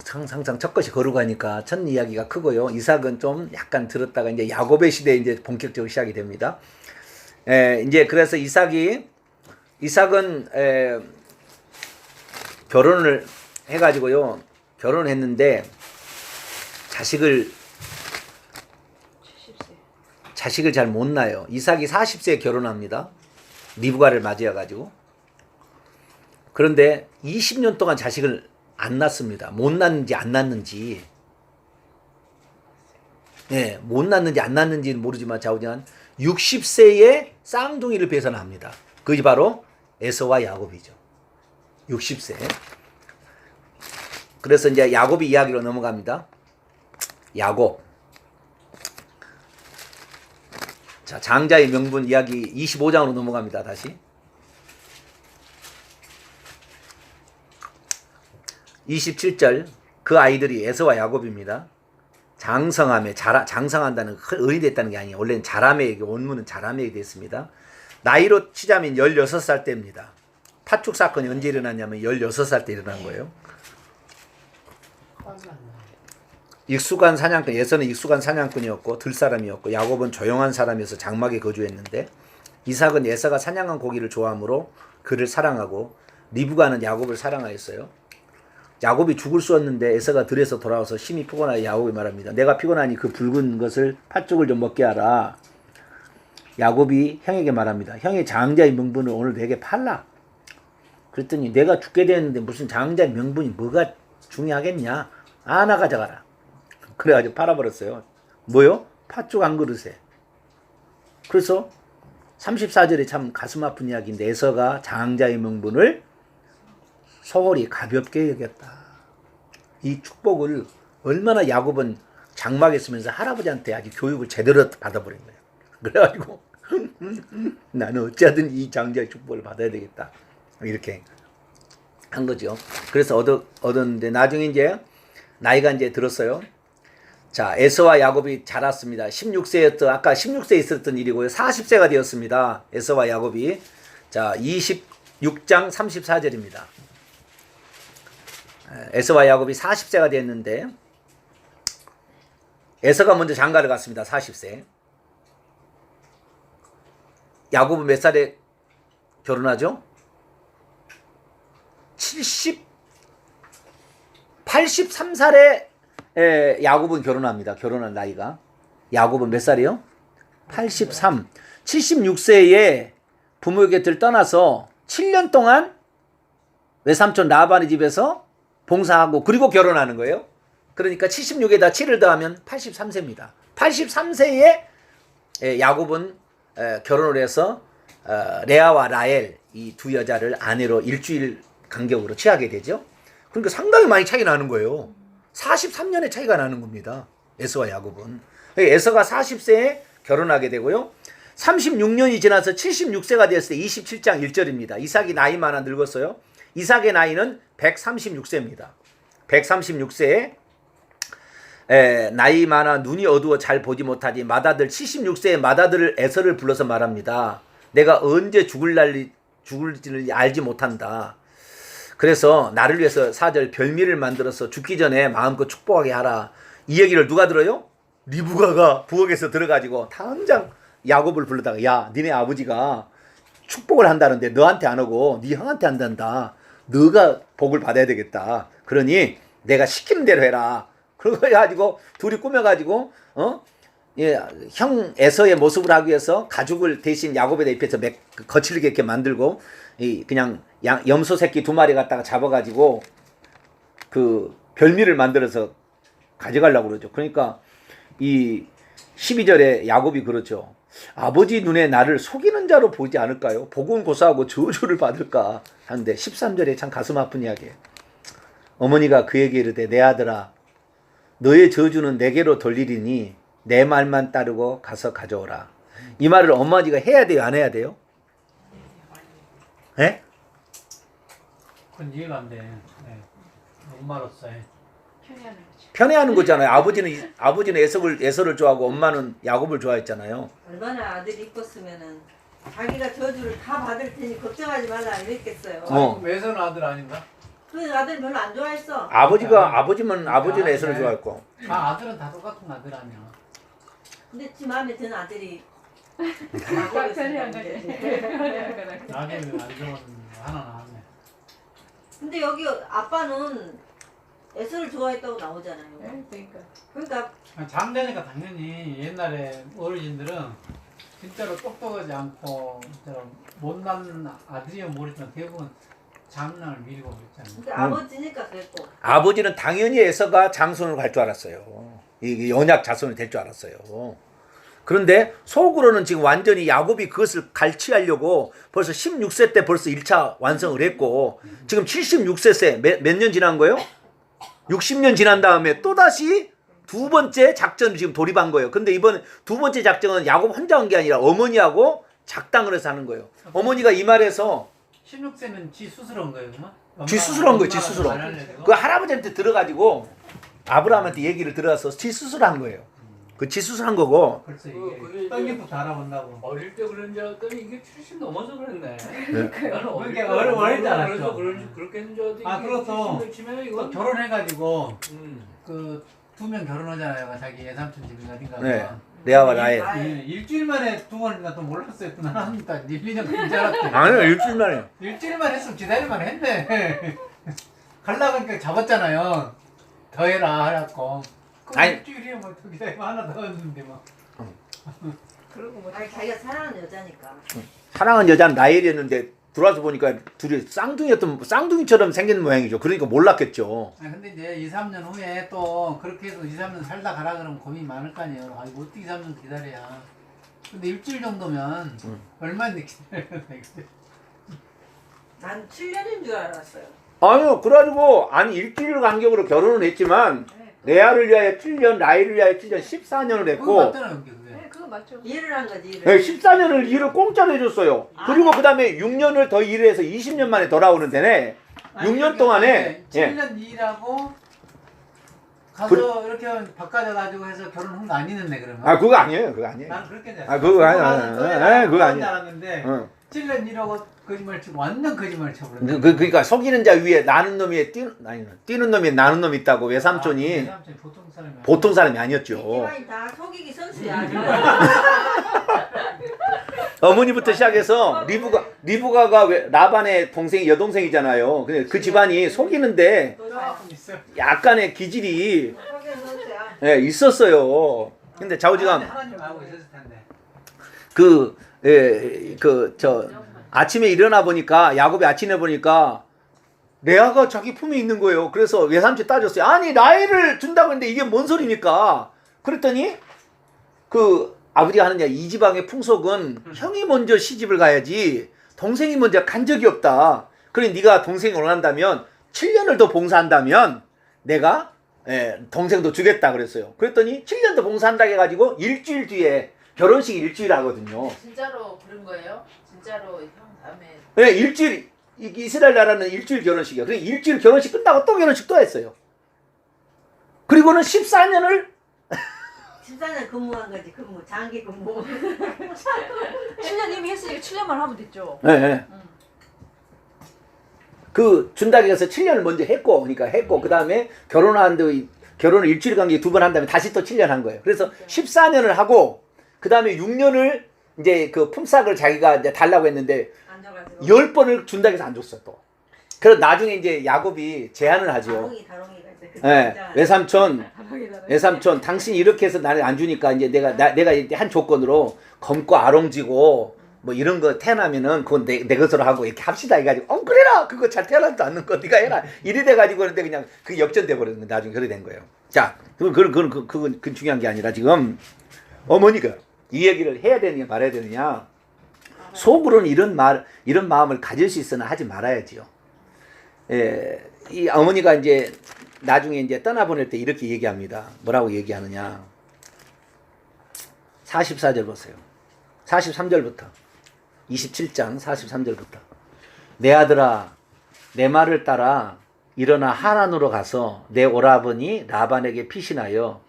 항상 첫 것이 거룩하니까 첫 이야기가 크고요. 이삭은 좀 약간 들었다가 이제 야곱의 시대에 이제 본격적으로 시작이 됩니다. 이제 그래서 이삭은 결혼을 해가지고요. 결혼을 했는데 자식을 잘 못 낳아요. 이삭이 40세에 결혼합니다. 리브가를 맞이해가지고. 그런데 20년 동안 자식을 안 낳습니다. 못 낳는지 안 낳는지. 네, 못 낳는지 안 낳는지는 모르지만 자우지간 60세에 쌍둥이를 배선합니다. 그것이 바로 에서와 야곱이죠. 60세. 그래서 이제 야곱이 이야기로 넘어갑니다. 야곱. 자, 장자의 명분 이야기 25장으로 넘어갑니다. 다시. 27절. 그 아이들이 에서와 야곱입니다. 장성함에 장성한다는 어리 됐다는 게 아니에요. 원래는 자라매, 원문은 자라매 됐습니다. 나이로 치자면 16살 때입니다. 파축 사건이 언제 일어났냐면 16살 때 일어난 거예요. 익숙한 사냥꾼, 에서는 익숙한 사냥꾼이었고 들사람이었고 야곱은 조용한 사람이어서 장막에 거주했는데 이삭은 에서가 사냥한 고기를 좋아하므로 그를 사랑하고 리브가는 야곱을 사랑하였어요. 야곱이 죽을 쑤었는데 에서가 들에서 돌아와서 심히 피곤하여 야곱이 말합니다. 내가 피곤하니 그 붉은 것을 팥죽을 좀 먹게 하라. 야곱이 형에게 말합니다. 형의 장자의 명분을 오늘 내게 팔라. 그랬더니 내가 죽게 되는데 무슨 장자의 명분이 뭐가 중요하겠냐? 하나 가져가라. 그래가지고 팔아버렸어요. 뭐요? 팥죽 한 그릇에. 그래서 34절에 참 가슴 아픈 이야기인데 에서가 장자의 명분을 소홀히 가볍게 여겼다. 이 축복을 얼마나 야곱은 장막했으면서 할아버지한테 아주 교육을 제대로 받아버린 거예요. 그래가지고 나는 어찌하든 이 장자의 축복을 받아야 되겠다. 이렇게 한 거죠. 그래서 얻었는데 나중에 이제 나이가 이제 들었어요. 자, 에서와 야곱이 자랐습니다. 16세였던 아까 16세에 있었던 일이고요. 40세가 되었습니다. 에서와 야곱이. 자, 26장 34절입니다. 에서와 야곱이 40세가 됐는데 에서가 먼저 장가를 갔습니다. 40세. 야곱은 몇 살에 결혼하죠? 83살에 야곱은 결혼합니다. 결혼한 나이가. 야곱은 몇 살이요? 83. 76세에 부모 곁을 떠나서 7년 동안 외삼촌 라반의 집에서 봉사하고 그리고 결혼하는 거예요. 그러니까 76에다 7을 더하면 83세입니다. 83세에 야곱은 결혼을 해서 레아와 라헬 이 두 여자를 아내로 일주일 간격으로 취하게 되죠. 그러니까 상당히 많이 차이 나는 거예요. 43년의 차이가 나는 겁니다. 에서와 야곱은. 에서가 40세에 결혼하게 되고요. 36년이 지나서 76세가 되었을 때 27장 1절입니다. 이삭이 나이 많아 늙었어요. 이삭의 나이는 136세입니다. 136세에 나이 많아 눈이 어두워 잘 보지 못하지 맏아들 76세의 맏아들 에서를 불러서 말합니다. 내가 언제 죽을지를 알지 못한다. 그래서 나를 위해서 4절 별미를 만들어서 죽기 전에 마음껏 축복하게 하라. 이 얘기를 누가 들어요? 리브가가 부엌에서 들어가지고 당장 야곱을 불러다가 야 니네 아버지가 축복을 한다는데 너한테 안 하고 네 형한테 한단다. 너가 복을 받아야 되겠다. 그러니 내가 시키는 대로 해라. 그러고 해가지고 둘이 꾸며가지고 형 에서의 모습을 하기 위해서 가죽을 대신 야곱에다 입혀서 거칠게 이렇게 만들고 그냥 염소 새끼 2마리 갖다가 잡아가지고 그 별미를 만들어서 가져가려고 그러죠. 그러니까 이 12절에 야곱이 그러죠. 아버지 눈에 나를 속이는 자로 보지 않을까요? 복은 고사하고 저주를 받을까 하는데 13절에 참 가슴 아픈 이야기예요. 어머니가 그에게 이르되 내 아들아 너의 저주는 내게로 돌리리니 내 말만 따르고 가서 가져오라. 이 말을 어머니가 해야 돼요? 안 해야 돼요? 예? 그건 이해가 안 돼. 네. 엄마로서. 편애하는 거죠. 편애하는 거잖아요. 아버지는 에서를 좋아하고 엄마는 야곱을 좋아했잖아요. 얼마나 아들이 이뻤으면은 자기가 저주를 다 받을 테니 걱정하지 말라 이랬겠어요. 외손 아들 아닌가? 그 아들 별로 안 좋아했어. 아버지는 에서를 좋아했고. 아들은 다 똑같은 아들 아니야. 근데 지 마음에 드는 아들이 편애한 거지. 편애한 거라. 아들은 안 좋은 하나 나왔네. 근데 여기 아빠는 에서를 좋아했다고 나오잖아요. 그러니까. 그러니까 장자니까 당연히 옛날에 어르신들은 진짜로 똑똑하지 않고 진짜로 못난 아들이면 모르지만 대부분 장난을 밀고 그랬잖아요. 그러니까 아버지니까 그랬고. 아버지는 당연히 에서가 장손을 갈 줄 알았어요. 이게 연약 자손이 될 줄 알았어요. 그런데 속으로는 지금 완전히 야곱이 그것을 갈취하려고 벌써 16세 때 벌써 1차 완성을 했고 지금 76세 몇 년 지난 거예요? 60년 지난 다음에 또다시 두 번째 작전을 지금 돌입한 거예요. 근데 이번 두 번째 작전은 야곱 혼자 한 게 아니라 어머니하고 작당을 해서 하는 거예요. 어머니가 이 말에서 16세는 지 수술한 거예요, 그만? 지 수술한 거예요, 지 수술한. 안 알려주고? 그 할아버지한테 들어가지고 아브라함한테 얘기를 들어가서 지 수술한 거예요. 그 지 수술한 거고. 벌써 그게 이게 떡잎부터 알아본다고. 어릴 때 그런 줄 알았더니 이게 70 넘어서 그랬네. 그러니까요. 나는 어릴 때 그러니까 어릴 줄 알았죠. 그래서 그렇게 했는 줄 알았더니 아, 그렇죠. 70을 치면 이건 결혼해가지고 음. 그 2명 결혼하잖아요. 자기 예삼촌 집인가 어딘가. 네. 레아와 라헬. 일주일 만에 2번이나 또 몰랐어요. 또 나는 딱 1, 2년 걸린 줄 알았대. 아니요, 일주일 만에. 일주일만 했으면 기다릴만 했네. 갈라고 하니까 잡았잖아요. 더 해라 하라고. 아니. 일주일이야 뭐더 기다리면 하나 더 했는데 뭐. 그러고 뭐 아니 자기가 사랑하는 여자니까. 사랑한 여자는 라헬이었는데 들어와서 보니까 둘이 쌍둥이처럼 생긴 모양이죠. 그러니까 몰랐겠죠. 아 근데 이제 2, 3년 후에 또 그렇게 해서 2, 3년 살다 가라 그러면 고민이 많을 거 아니에요. 아 이거 어떻게 2, 3년 기다려야. 근데 일주일 정도면 얼마인데 기다려야 돼. 난 7년인 줄 알았어요. 아니요, 그래가지고 아니 일주일 간격으로 결혼은 했지만 레아를 위하여 7년, 라헬을 위하여 7년, 14년을 그거 했고 맞잖아요 그게. 네, 그거 맞죠. 일을 한 거지 일을. 네, 14년을 일을 공짜로 해줬어요. 그리고 그 다음에 6년을 더 일을 해서 20년 만에 돌아오는 데네. 6년 동안에 7년 일하고 가서 이렇게 바꿔져가지고 해서 결혼 한 거 아니는데 그러면? 아 그거 아니에요, 그거 아니에요. 난 그렇게 돼. 그거 아니야. 그거 아니야. 알았는데 응. 7년 일하고 거짓말 치고 완전 거짓말 쳐버렸네. 그러니까 속이는 자 위에 나는 놈이 뛰는 놈이 나는 놈이 있다고 외삼촌이 외삼촌이 보통 사람이 아니야. 보통 사람이 이 아니었죠. 집안이 다 속이기 선수야. 어머니부터 시작해서 리브가가 라반의 동생이 여동생이잖아요. 근데 그 집안이 속이는데 조금 있어요. 약간의 기질이 속이는 선수야. 예, 있었어요. 근데 좌우지간 하나님 알고 있었을 텐데. 아침에 일어나 보니까 야곱이 아침에 보니까 레아가 자기 품에 있는 거예요. 그래서 외삼촌 따졌어요. 아니 라헬을 준다고 했는데 이게 뭔 소리니까. 그랬더니 그 아버지가 하느냐 이 지방의 풍속은 형이 먼저 시집을 가야지 동생이 먼저 간 적이 없다. 그래 네가 동생을 원한다면 7년을 더 봉사한다면 내가 동생도 주겠다 그랬어요. 그랬더니 7년 더 봉사한다고 해가지고 일주일 뒤에 결혼식이 일주일 하거든요. 진짜로 그런 거예요? 진짜로 형 다음에 네, 일주일 이스라엘 나라는 일주일 결혼식이야. 그래 일주일 결혼식 끝나고 또 결혼식 또 했어요. 그리고는 14년을 14년 근무한 거지 장기 근무. 7년 이미 했으니까 7년만 하면 됐죠. 네. 그 준다고 해서 7년을 먼저 했고 그러니까 했고 그다음에 결혼을 일주일 간격에 2번 한 다음에 다시 또 7년 한 거예요. 그래서 14년을 하고 그다음에 6년을 이제 그 품삯을 자기가 이제 달라고 했는데 안 줘가지고. 10번을 준다고 해서 안 줬어 또. 그래서 나중에 이제 야곱이 제안을 하죠. 다롱이가 이제 예, 외삼촌, 당신이 이렇게 해서 나를 안 주니까 이제 내가 이제 한 조건으로 검고 아롱지고 뭐 이런 거 태어나면은 그건 내 것으로 하고 이렇게 합시다 해가지고 그래라 그거 잘 태어나지도 않는 거 네가 해라 이래 돼가지고 그런데 그냥 그 역전돼 버렸는 나중에 그래 된 거예요. 자, 그건 중요한 게 아니라 지금 어머니가 이 얘기를 해야 되느냐 말아야 되느냐 속으로는 이런 마음을 가질 수 있으나 하지 말아야지요. 이 어머니가 이제 나중에 이제 떠나보낼 때 이렇게 얘기합니다. 뭐라고 얘기하느냐. 44절 보세요. 43절부터. 27장 43절부터. 내 아들아, 내 말을 따라 일어나 하란으로 가서 내 오라버니 라반에게 피신하여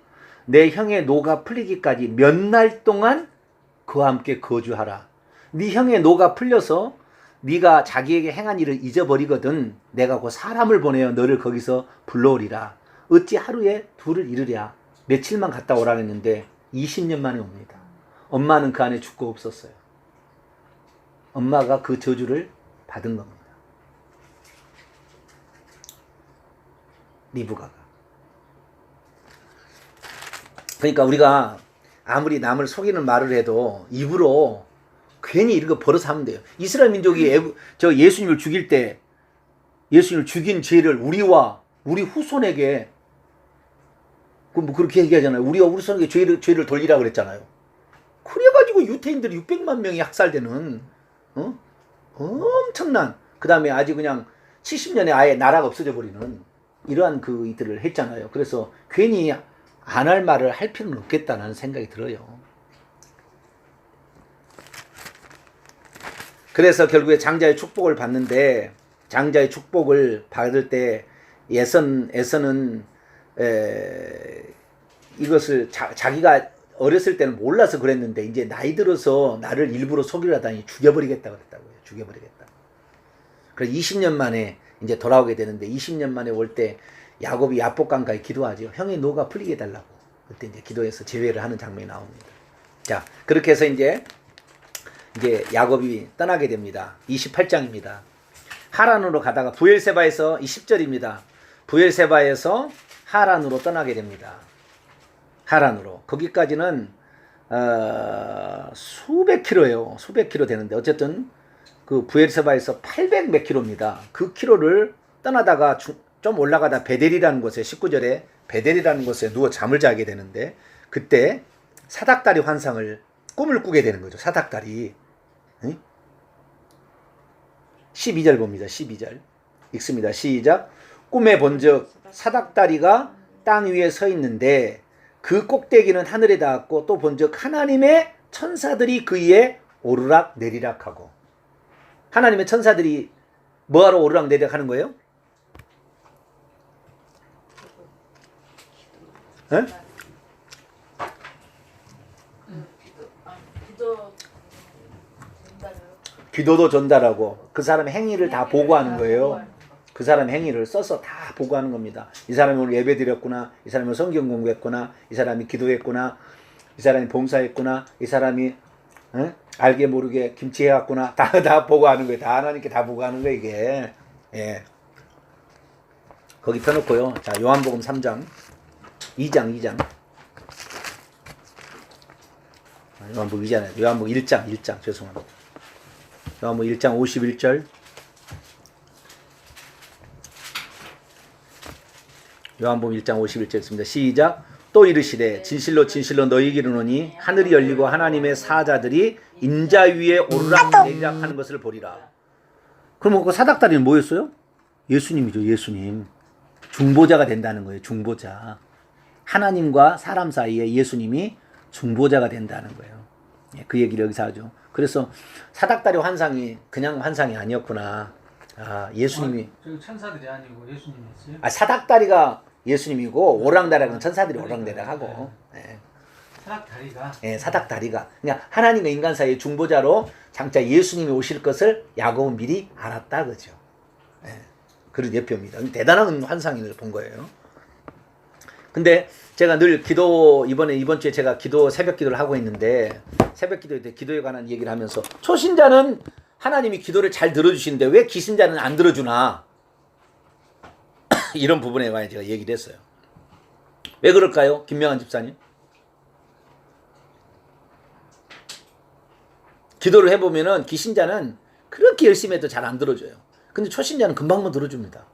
내 형의 노가 풀리기까지 몇 날 동안 그와 함께 거주하라. 네 형의 노가 풀려서 네가 자기에게 행한 일을 잊어버리거든 내가 곧 사람을 보내어 너를 거기서 불러오리라. 어찌 하루에 둘을 이르랴. 며칠만 갔다 오라 했는데 20년 만에 옵니다. 엄마는 그 안에 죽고 없었어요. 엄마가 그 저주를 받은 겁니다. 리브가가. 그러니까 우리가 아무리 남을 속이는 말을 해도 입으로 괜히 이런 거 버릇하면 돼요. 이스라엘 민족이 예수님을 죽일 때 예수님을 죽인 죄를 우리와 우리 후손에게 뭐 그렇게 얘기하잖아요. 우리와 우리 후손에게 죄를 돌리라 그랬잖아요. 그래가지고 유태인들이 600만 명이 학살되는 엄청난 그 다음에 아주 그냥 70년에 아예 나라가 없어져 버리는 이러한 그 이들을 했잖아요. 그래서 괜히 안 할 말을 할 필요는 없겠다는 생각이 들어요. 그래서 결국에 장자의 축복을 받는데 장자의 축복을 받을 때 에서는 이것을 자기가 어렸을 때는 몰라서 그랬는데 이제 나이 들어서 나를 일부러 속이려다니 죽여버리겠다 그랬다고요. 죽여버리겠다. 그래서 20년 만에 이제 돌아오게 되는데 20년 만에 올 때 야곱이 야복강가에 기도하죠. 형의 노가 풀리게 해달라고. 그때 이제 기도해서 제외를 하는 장면이 나옵니다. 자, 그렇게 해서 이제 야곱이 떠나게 됩니다. 28장입니다. 하란으로 가다가 부엘세바에서 10절입니다. 부엘세바에서 하란으로 떠나게 됩니다. 하란으로. 거기까지는 수백 킬로예요. 수백 킬로 되는데 어쨌든 그 부에르세바에서 800 몇 킬로입니다. 그 킬로를 떠나다가 좀 올라가다 베델이라는 곳에 19절에 베델이라는 곳에 누워 잠을 자게 되는데 그때 사닥다리 환상을 꿈을 꾸게 되는 거죠. 사닥다리. 12절 봅니다. 12절 읽습니다. 시작. 꿈에 본즉 사닥다리가 땅 위에 서 있는데 그 꼭대기는 하늘에 닿았고 또 본즉 하나님의 천사들이 그 위에 오르락 내리락 하고. 하나님의 천사들이 뭐하러 오르락 내리락 하는 거예요? 에? 기도도 전달하고 그 사람의 행위를 다 보고하는 거예요. 그 사람의 행위를 써서 다 보고하는 겁니다. 이 사람이 오늘 예배 드렸구나, 이 사람이 성경 공부했구나, 이 사람이 기도했구나, 이 사람이 봉사했구나, 이 사람이 알게 모르게 김치 해왔구나, 다 보고하는 거예요. 다 하나님께 다 보고하는 거예요 이게. 예. 거기 펴놓고요. 자, 요한복음 3장 2장 요한복음 2잖아요. 요한복음 1장 죄송합니다. 요한복음 1장 51절. 요한복음 1장 51절 있습니다. 시작. 또 이르시되 진실로 진실로 너희에게 이르노니 하늘이 열리고 하나님의 사자들이 인자 위에 오르락 내리락 하는 것을 보리라. 그럼 그 사닥다리는 뭐였어요? 예수님이죠. 예수님. 중보자가 된다는 거예요. 중보자. 하나님과 사람 사이에 예수님이 중보자가 된다는 거예요. 그 얘기를 여기서 하죠. 그래서 사닥다리 환상이 그냥 환상이 아니었구나. 아, 예수님이. 저기 천사들이 아니고 예수님이었어요? 아, 사닥다리가 예수님이고 오랑다리는 천사들이 오랑다리하고. 예. 사닥다리가. 예, 사닥다리가. 그냥 하나님과 인간 사이의 중보자로 장차 예수님이 오실 것을 야곱은 미리 알았다 그죠. 예. 그런 예표입니다. 대단한 환상을 본 거예요. 근데 제가 늘 이번 주에 제가 새벽 기도를 하고 있는데 새벽 기도에 기도에 관한 얘기를 하면서 초신자는 하나님이 기도를 잘 들어주시는데 왜 기신자는 안 들어주나 이런 부분에 관해 제가 얘기를 했어요. 왜 그럴까요? 김명환 집사님? 기도를 해보면은 기신자는 그렇게 열심히 해도 잘 안 들어줘요. 근데 초신자는 금방만 들어줍니다.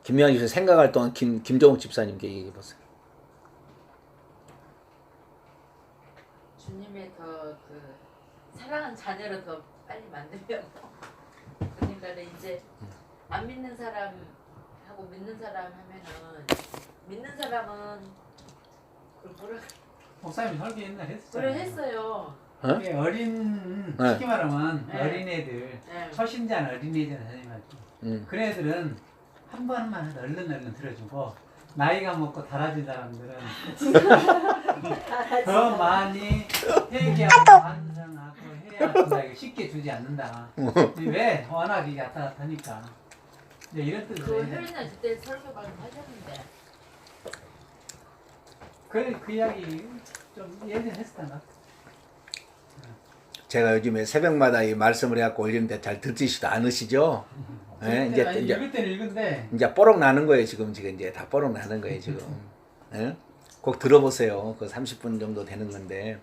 김명환 집사 생각할 동안 김종욱 집사님께 얘기해 보세요. 주님의 더 그 사랑하는 자녀를 더 빨리 만들려고. 그러니까 이제 안 믿는 사람하고 믿는 사람 하면은 믿는 사람은 그걸 뭐라 목사님이 설교 옛날에 했었잖아요. 그래 했어요. 이게 어린 네. 쉽게 말하면 네. 어린애들 네. 초신자는 어린애들 선생님하고 그런 애들은 한 번만 해도 얼른 들어주고 나이가 먹고 달아진 사람들은 더 많이 회개하고 반성하고 해야 된다. 이거 쉽게 주지 않는다. 왜? 워낙 이게 왔다 갔다 하니까. 이제 이런 그 뜻으로 혈이나 그때 설교 많이 하셨는데. 그 이야기 좀 예전에 했었던 것 같아요. 제가 요즘에 새벽마다 이 말씀을 해갖고 올리는데 잘 듣지시도 않으시죠? 예, 읽을 때는 읽은데 이제 뽀록 나는 거예요, 지금 이제 다 뽀록 나는 거예요, 지금. 예? 꼭 들어보세요. 그 30분 정도 되는 건데.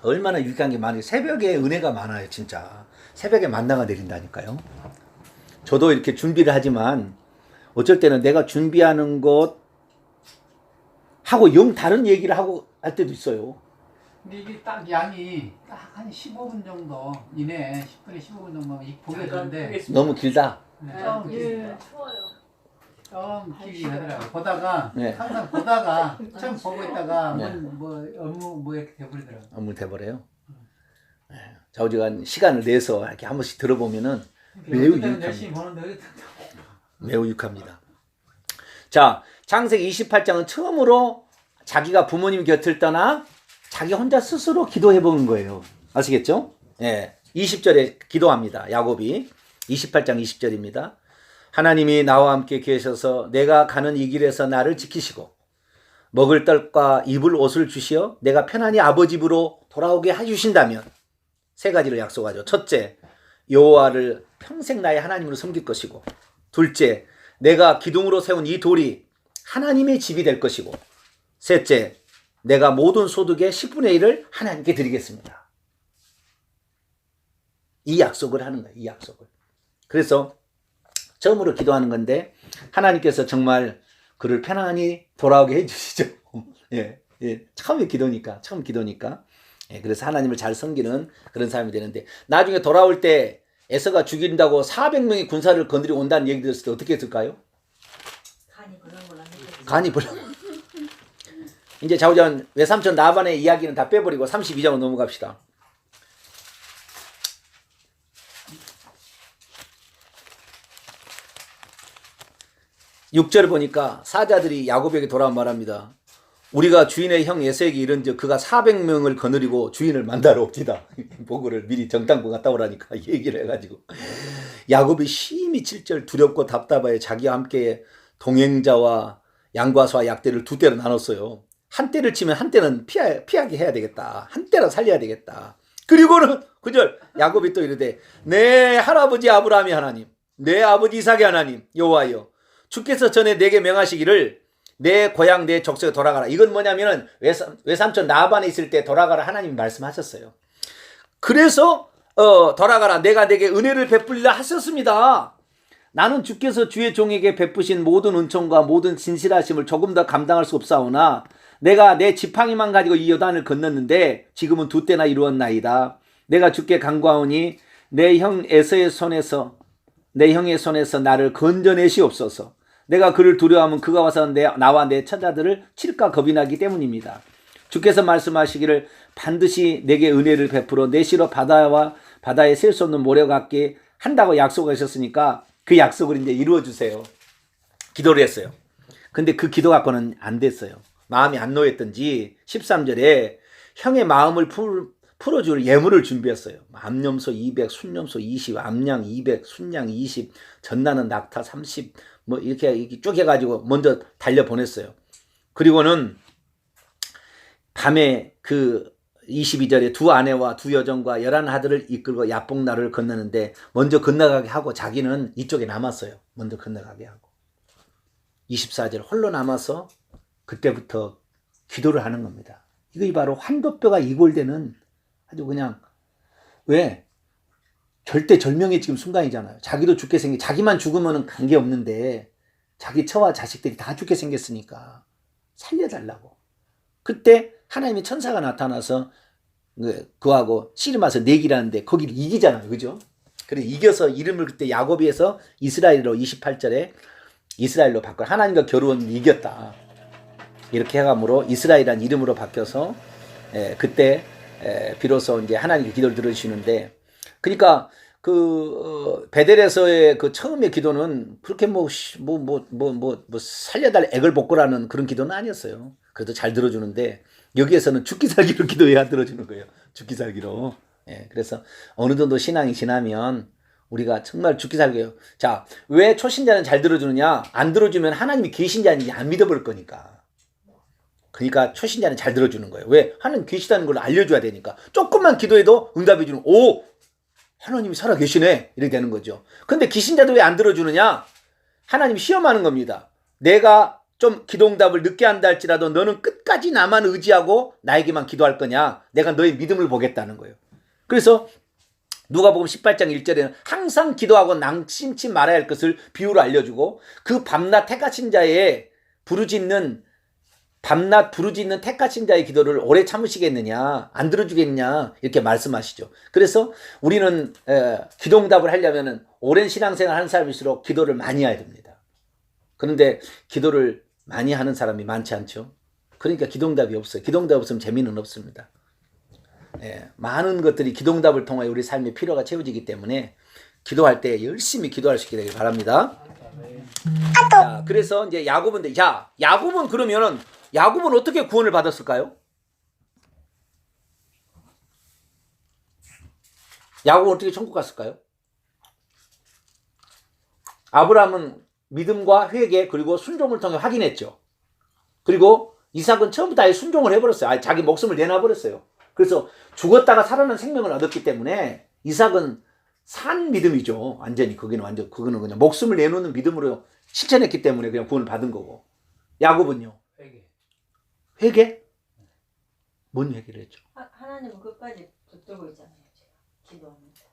얼마나 유익한 게 많아요. 새벽에 은혜가 많아요, 진짜. 새벽에 만나가 내린다니까요. 저도 이렇게 준비를 하지만 어쩔 때는 내가 준비하는 것 하고 영 다른 얘기를 하고 할 때도 있어요. 근데 이게 딱 양이 딱 한 15분 정도 이내 10분에 15분 정도 보게 되는데 너무 길다. 좀 추워요. 좀 길게 하더라고요. 보다가 네. 항상 보다가 처음 보고 있다가 네. 뭐 업무 뭐 이렇게 돼버리더라고요. 업무 돼버려요. 좌우지간 시간을 내서 이렇게 한 번씩 들어보면은 매우 그때는 유익합니다. 열심히 보는데 매우 유익합니다. 자, 창세기 28장은 처음으로 자기가 부모님 곁을 떠나 자기 혼자 스스로 기도해 보는 거예요. 아시겠죠? 예. 20절에 기도합니다. 야곱이 28장 20절입니다. 하나님이 나와 함께 계셔서 내가 가는 이 길에서 나를 지키시고 먹을 떡과 입을 옷을 주시어 내가 편안히 아버지 집으로 돌아오게 해주신다면 세 가지를 약속하죠. 첫째, 여호와를 평생 나의 하나님으로 섬길 것이고, 둘째, 내가 기둥으로 세운 이 돌이 하나님의 집이 될 것이고, 셋째, 내가 모든 소득의 10분의 1을 하나님께 드리겠습니다. 이 약속을 하는 거예요. 이 약속을. 그래서 처음으로 기도하는 건데 하나님께서 정말 그를 편안히 돌아오게 해주시죠. 예, 예, 처음 기도니까. 예, 그래서 하나님을 잘 섬기는 그런 사람이 되는데 나중에 돌아올 때 에서가 죽인다고 400명의 군사를 건드리고 온다는 얘기 들었을 때 어떻게 했을까요? 간이 벌렁. 이제 자우전 외삼촌 나반의 이야기는 다 빼버리고 32장으로 넘어갑시다. 6절 보니까 사자들이 야곱에게 돌아와 말합니다. 우리가 주인의 형 에서에게 이른즉 그가 400명을 거느리고 주인을 만나러 옵니다. 보고를 미리 정탐꾼 갔다 오라니까 얘기를 해가지고 야곱이 심히 7절 두렵고 답답하여 자기와 함께 동행자와 양과 소와 약대를 두 대로 나눴어요. 한 대를 치면 한 대는 피하게 해야 되겠다. 한 대로 살려야 되겠다. 그리고는 9절 야곱이 또 이르되 내 할아버지 아브라함이 하나님 내 아버지 이삭의 하나님 여호와여 주께서 전에 내게 명하시기를 내 고향 내 족속에 돌아가라. 이건 뭐냐면은 외삼촌 나반에 있을 때 돌아가라 하나님이 말씀하셨어요. 그래서 돌아가라 내가 내게 은혜를 베풀리라 하셨습니다. 나는 주께서 주의 종에게 베푸신 모든 은총과 모든 진실하심을 조금 더 감당할 수 없사오나 내가 내 지팡이만 가지고 이 요단을 건넜는데 지금은 두 때나 이루었나이다. 내가 주께 간구하오니 내 형 에서의 손에서 나를 건져내시옵소서. 내가 그를 두려워하면 그가 와서 나와 내 처자들을 칠까 겁이 나기 때문입니다. 주께서 말씀하시기를 반드시 내게 은혜를 베풀어 내 시로 바다에 셀 수 없는 모래 같게 한다고 약속하셨으니까 그 약속을 이제 이루어 주세요. 기도를 했어요. 근데 그 기도 갖고는 안 됐어요. 마음이 안 놓였던지 13절에 형의 마음을 풀어줄 예물을 준비했어요. 암염소 200, 순염소 20, 암양 200, 순양 20, 전나는 낙타 30, 뭐 이렇게 쭉 해가지고 먼저 달려 보냈어요. 그리고는 밤에 그 22절에 두 아내와 두 여종과 11 아들을 이끌고 야복나루를 건너는데 먼저 건너가게 하고 자기는 이쪽에 남았어요. 먼저 건너가게 하고 24절 홀로 남아서 그때부터 기도를 하는 겁니다. 이거 바로 환도뼈가 이골되는 아주 그냥 왜 절대절명의 지금 순간이잖아요. 자기도 죽게 자기만 죽으면 관계없는데 자기 처와 자식들이 다 죽게 생겼으니까 살려달라고. 그때 하나님의 천사가 나타나서 그하고 씨름해서 내기라는데 거기를 이기잖아요. 그죠? 그래 이겨서 이름을 그때 야곱이 해서 이스라엘로 28절에 이스라엘로 바꿔 하나님과 겨루었는데 이겼다. 이렇게 해감으로 이스라엘이라는 이름으로 바뀌어서 그때 비로소 이제 하나님께 기도를 들어주시는데 그러니까 그 베델에서의 그 처음의 기도는 그렇게 살려달 액을 볶으라는 그런 기도는 아니었어요. 그래도 잘 들어주는데 여기에서는 죽기 살기로 기도해야 들어주는 거예요. 죽기 살기로. 예, 그래서 어느 정도 신앙이 지나면 우리가 정말 죽기 살기요. 자, 왜 초신자는 잘 들어주느냐? 안 들어주면 하나님이 계신지 안 믿어볼 거니까. 그러니까 초신자는 잘 들어주는 거예요. 왜? 하나님 계시다는 걸 알려줘야 되니까. 조금만 기도해도 응답해 주는, 오! 하나님이 살아계시네. 이렇게 되는 거죠. 근데 기신자도 왜 안 들어주느냐? 하나님이 시험하는 겁니다. 내가 좀 기도응답을 늦게 한다 할지라도 너는 끝까지 나만 의지하고 나에게만 기도할 거냐? 내가 너의 믿음을 보겠다는 거예요. 그래서 누가복음 18장 1절에는 항상 기도하고 낙심치 말아야 할 것을 비유로 알려주고 그 밤낮 택하신 자의 밤낮 부르짖는 택하신 자의 기도를 오래 참으시겠느냐 안 들어주겠냐 이렇게 말씀하시죠. 그래서 우리는 기도응답을 하려면 오랜 신앙생활 하는 사람일수록 기도를 많이 해야 됩니다. 그런데 기도를 많이 하는 사람이 많지 않죠. 그러니까 기도응답이 없어요. 기도응답 없으면 재미는 없습니다. 많은 것들이 기도응답을 통해 우리 삶의 필요가 채워지기 때문에 기도할 때 열심히 기도할 수 있게 되길 바랍니다. 자, 그래서 이제 야곱은 그러면은 야곱은 어떻게 구원을 받았을까요? 야곱은 어떻게 천국 갔을까요? 아브라함은 믿음과 회개 그리고 순종을 통해 확인했죠. 그리고 이삭은 처음부터 아예 순종을 해버렸어요. 아예 자기 목숨을 내놔버렸어요. 그래서 죽었다가 살아난 생명을 얻었기 때문에 이삭은 산 믿음이죠. 완전히 그거는 그냥 목숨을 내놓는 믿음으로 실천했기 때문에 그냥 구원을 받은 거고. 야곱은요? 회개? 뭔 회개를 했죠? 하나님은 끝까지 붙들고 있잖아요. 제가 기도하면서.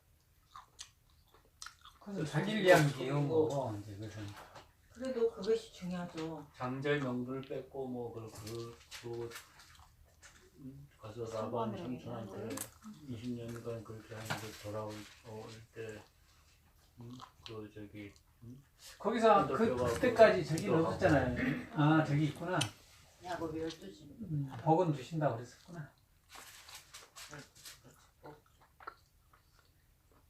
그래서 자기를 위한 기여인 거고 이제 그것은 그래도 그것이 중요하죠. 장자의 명분을 뺏고 뭐 가서 라반 삼촌한테 20년간 그렇게 하는데 돌아올 때 거기서 그때까지 저기는 없었잖아요. 아 저기 있구나. 야곱 12시. 복은 주신다고 그랬었구나.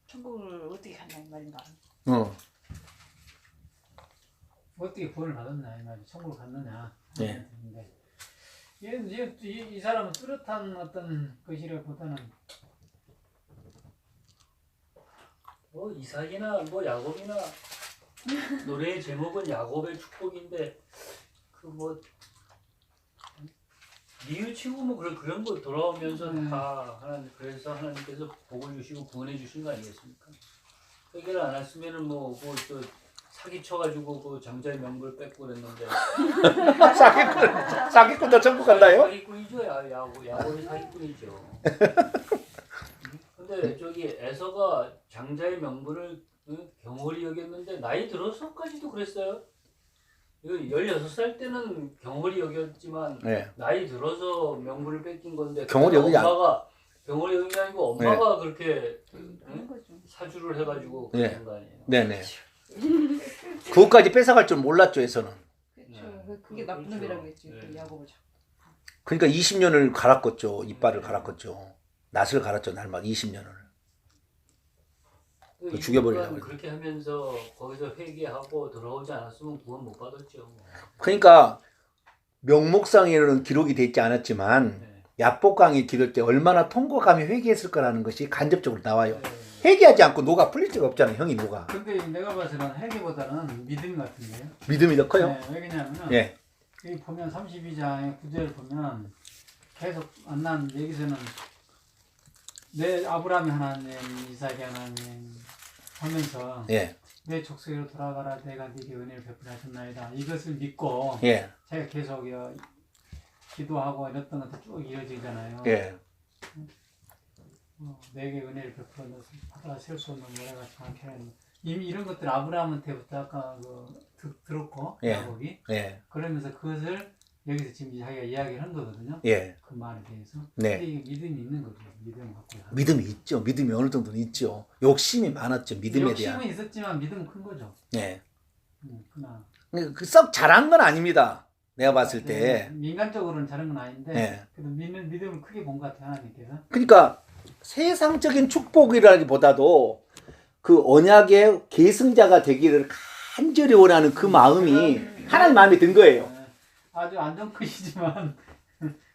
천국을 어떻게 간다 이 말인가. 어떻게 구원을 받았나 이 말이 천국을 갔느냐. 네. 이 사람은 뚜렷한 어떤 것이라기보다는 뭐 이삭이나 뭐 야곱이나 노래의 제목은 야곱의 축복인데 그 뭐 뉘우치고 뭐 그런 거 돌아오면서 다 하나님 그래서 하나님께서 복을 주시고 구원해 주신 거 아니겠습니까? 회개를 안 했으면은 뭐또 사기 쳐가지고 그 장자의 명분을 뺏고 그랬는데 사기꾼도 천국 간다요? 사기꾼이죠. 야곱이 사기꾼이죠. 근데 저기 에서가 장자의 명분을 경홀히 여겼는데 나이 들어서까지도 그랬어요. 이거 16살 때는 경홀히 여겼지만 네. 나이 들어서 명분을 뺏긴 건데 경홀히 여기지 엄마가 경홀히 여긴 게 아니고 엄마가 그렇게 그런 거죠. 사주를 해가지고 네. 그런 거 아니에요. 네네. 그것까지 뺏어갈 줄 몰랐죠, 에서는. 그렇죠. 그게 나쁜 그렇죠. 놈이라고 했지. 네. 그 야곱을. 그러니까 20년을 갈았겠죠. 이빨을 갈았겠죠. 낫을 갈았죠, 날마다 20년을. 그 죽여버리려고 그렇게 하면서 거기서 회개하고 들어오지 않았으면 구원 못 받았죠. 그러니까 명목상에는 기록이 돼 있지 않았지만 네. 야복강의 기도 때 얼마나 통곡하며 회개했을 거라는 것이 간접적으로 나와요. 네. 회개하지 않고 노가 풀릴 수가 없잖아요. 형이 노가. 근데 내가 봐서는 회개보다는 믿음 같은데요. 믿음이 더 커요? 네, 왜냐면은 예. 여기 보면 32장의 9절 보면 계속 안난 여기서는 내 아브라함이 하나님, 이삭이 하나님 하면서 예. 내 족속으로 돌아가라 내가 네게 은혜를 베풀어 하셨나이다. 이것을 믿고 예. 제가 계속 기도하고 이랬던 것도 쭉 이어지잖아요. 예. 내게 은혜를 베풀어 받아 세울 수 없는 모래가 정확히 하는 이미 이런 것들 아브라함한테부터 아까 들었고 예. 야곱이 예. 그러면서 그것을 여기서 지금 자기가 이야기를 한 거거든요. 예. 그 말에 대해서. 네. 근데 이게 믿음이 있는 거죠. 믿음 갖고. 믿음이 있죠. 믿음이 어느 정도는 있죠. 욕심이 많았죠. 믿음에 대한. 욕심은 있었지만 믿음은 큰 거죠. 예. 그나. 썩 잘한 건 아닙니다. 내가 봤을 때. 민간적으로는 잘한 건 아닌데 예. 그래도 믿음을 크게 본 것 같아요 하나님께서. 그러니까 세상적인 축복이라기보다도 그 언약의 계승자가 되기를 간절히 원하는 그 마음이 하나님 마음에 든 거예요. 아주 안정컷이지만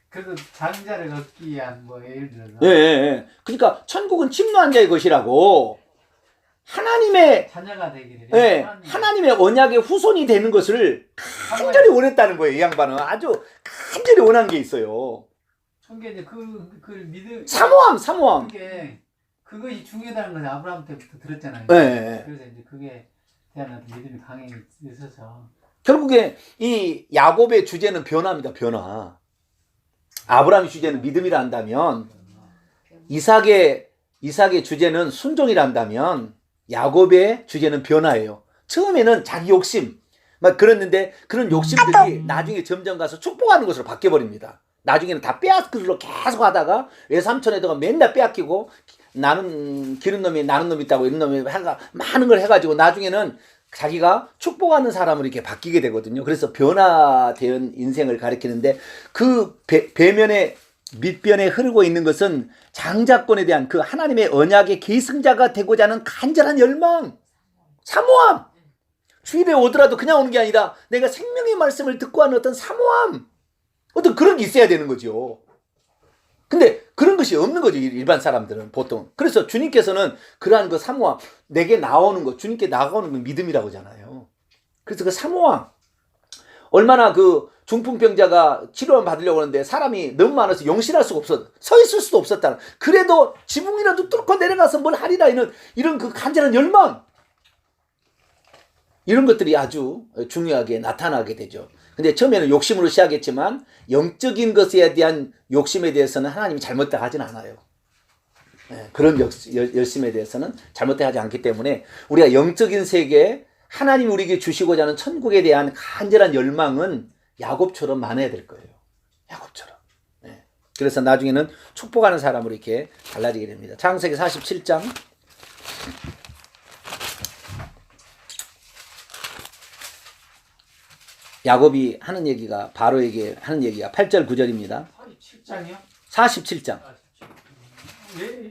그래도 장자를 얻기 위한 뭐 예를 들어서 예, 예, 예. 그러니까 천국은 침노한 자의 것이라고 하나님의 자녀가 되기를 예, 하나님의 언약의 후손이 되는 것을 간절히 원했다는 거예요. 이 양반은 아주 간절히 원한 게 있어요. 그게 이제 그 믿음 사모함. 그것이 중요하다는 것을 아브라함 때부터 들었잖아요. 예, 예. 그래서 이제 그게 대한 어떤 믿음이 강해 있어서 결국에 이 야곱의 주제는 변화입니다. 변화. 아브라함의 주제는 믿음이라 한다면 이삭의 주제는 순종이라 한다면 야곱의 주제는 변화예요. 처음에는 자기 욕심 막 그랬는데 그런 욕심들이 나중에 점점 가서 축복하는 것으로 바뀌어버립니다. 나중에는 다 빼앗기로 계속 하다가 외삼촌에다가 맨날 빼앗기고 나는 기른 놈이 나는 놈이 있다고 이런 놈이 많은 걸 해가지고 나중에는 자기가 축복하는 사람으로 이렇게 바뀌게 되거든요. 그래서 변화된 인생을 가리키는데 그 배면에 밑변에 흐르고 있는 것은 장자권에 대한 그 하나님의 언약의 계승자가 되고자 하는 간절한 열망, 사모함. 주일에 오더라도 그냥 오는 게 아니라 내가 생명의 말씀을 듣고 하는 어떤 사모함, 어떤 그런 게 있어야 되는 거죠. 근데 그런 것이 없는 거죠, 일반 사람들은 보통. 그래서 주님께서는 그러한 그 사모함, 내게 나오는 것, 주님께 나가오는 건 믿음이라고 하잖아요. 그래서 그 사모함, 얼마나 그 중풍병자가 치료를 받으려고 하는데 사람이 너무 많아서 용신할 수가 없어, 서 있을 수도 없었다는. 그래도 지붕이라도 뚫고 내려가서 뭘 하리라 이런 그 간절한 열망. 이런 것들이 아주 중요하게 나타나게 되죠. 근데 처음에는 욕심으로 시작했지만 영적인 것에 대한 욕심에 대해서는 하나님이 잘못되게 하진 않아요. 그런 열심에 대해서는 잘못되게 하지 않기 때문에 우리가 영적인 세계에 하나님이 우리에게 주시고자 하는 천국에 대한 간절한 열망은 야곱처럼 많아야 될 거예요. 야곱처럼. 그래서 나중에는 축복하는 사람으로 이렇게 달라지게 됩니다. 창세기 47장. 야곱이 하는 얘기가 바로에게 하는 얘기가 8절 9절입니다. 7장이요? 47장.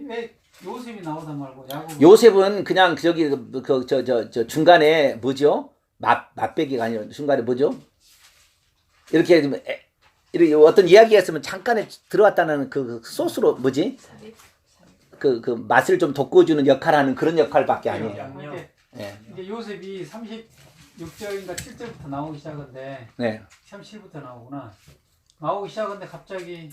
왜 요셉이 나오다 말고 야곱? 요셉은 그냥 저기 저 중간에 뭐죠? 맛배기가 아니라 중간에 뭐죠? 이렇게 어떤 이야기가 있으면 잠깐에 들어왔다는 그 소스로 뭐지? 그 맛을 좀 돋궈주는 역할하는 그런 역할밖에 아니에요. 이제 요셉이 36절인가 7절부터 나오기 시작한데, 네. 37부터 나오구나. 나오기 시작한데 갑자기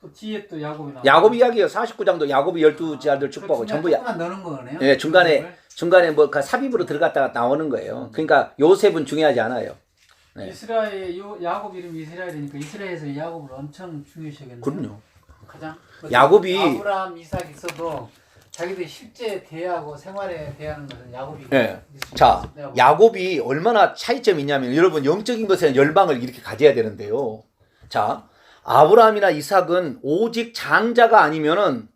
또 뒤에 또 야곱이 나와. 야곱 이야기요. 49장도 야곱이 12아들 축복하고 전부 조금만 넣는 거네요. 예, 중간에 뭐 삽입으로 들어갔다가 나오는 거예요. 그러니까 요셉은 중요하지 않아요. 네. 이스라엘 야곱 이름이 이스라엘이니까 이스라엘에서 야곱을 엄청 중요시하겠네요. 그럼요. 가장 야곱이 아브라함, 이삭 있어도 자기들이 실제 대하고 생활에 대하는 것은 야곱이. 네. 자, 야곱이 얼마나 차이점이 있냐면 여러분 영적인 것에 열망을 이렇게 가져야 되는데요. 자, 아브라함이나 이삭은 오직 장자가 아니면은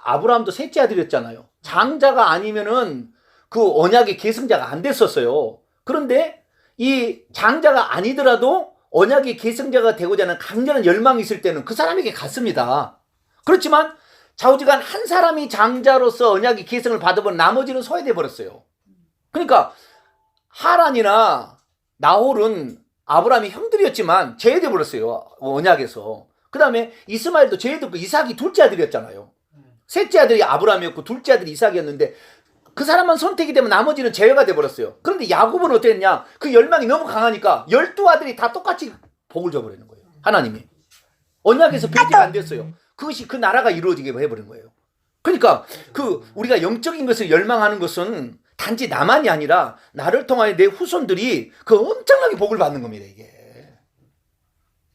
아브라함도 셋째 아들이었잖아요. 장자가 아니면은 그 언약의 계승자가 안 됐었어요. 그런데 이 장자가 아니더라도 언약의 계승자가 되고자 하는 강렬한 열망이 있을 때는 그 사람에게 갔습니다. 그렇지만 좌우지간 한 사람이 장자로서 언약의 계승을 받아본 나머지는 소외돼 버렸어요. 그러니까 하란이나 나홀은 아브라함이 형들이었지만 제외돼 버렸어요. 언약에서. 그 다음에 이스마엘도 제외됐고 이삭이 둘째 아들이었잖아요. 셋째 아들이 아브라함이었고 둘째 아들이 이삭이었는데 그 사람만 선택이 되면 나머지는 제외가 돼버렸어요. 그런데 야곱은 어땠냐? 그 열망이 너무 강하니까 12아들이 다 똑같이 복을 줘버리는 거예요. 하나님이. 언약에서 배제가 안 됐어요. 그것이 그 나라가 이루어지게 해버린 거예요. 그러니까 우리가 영적인 것을 열망하는 것은 단지 나만이 아니라 나를 통하여 내 후손들이 그 엄청나게 복을 받는 겁니다. 이게.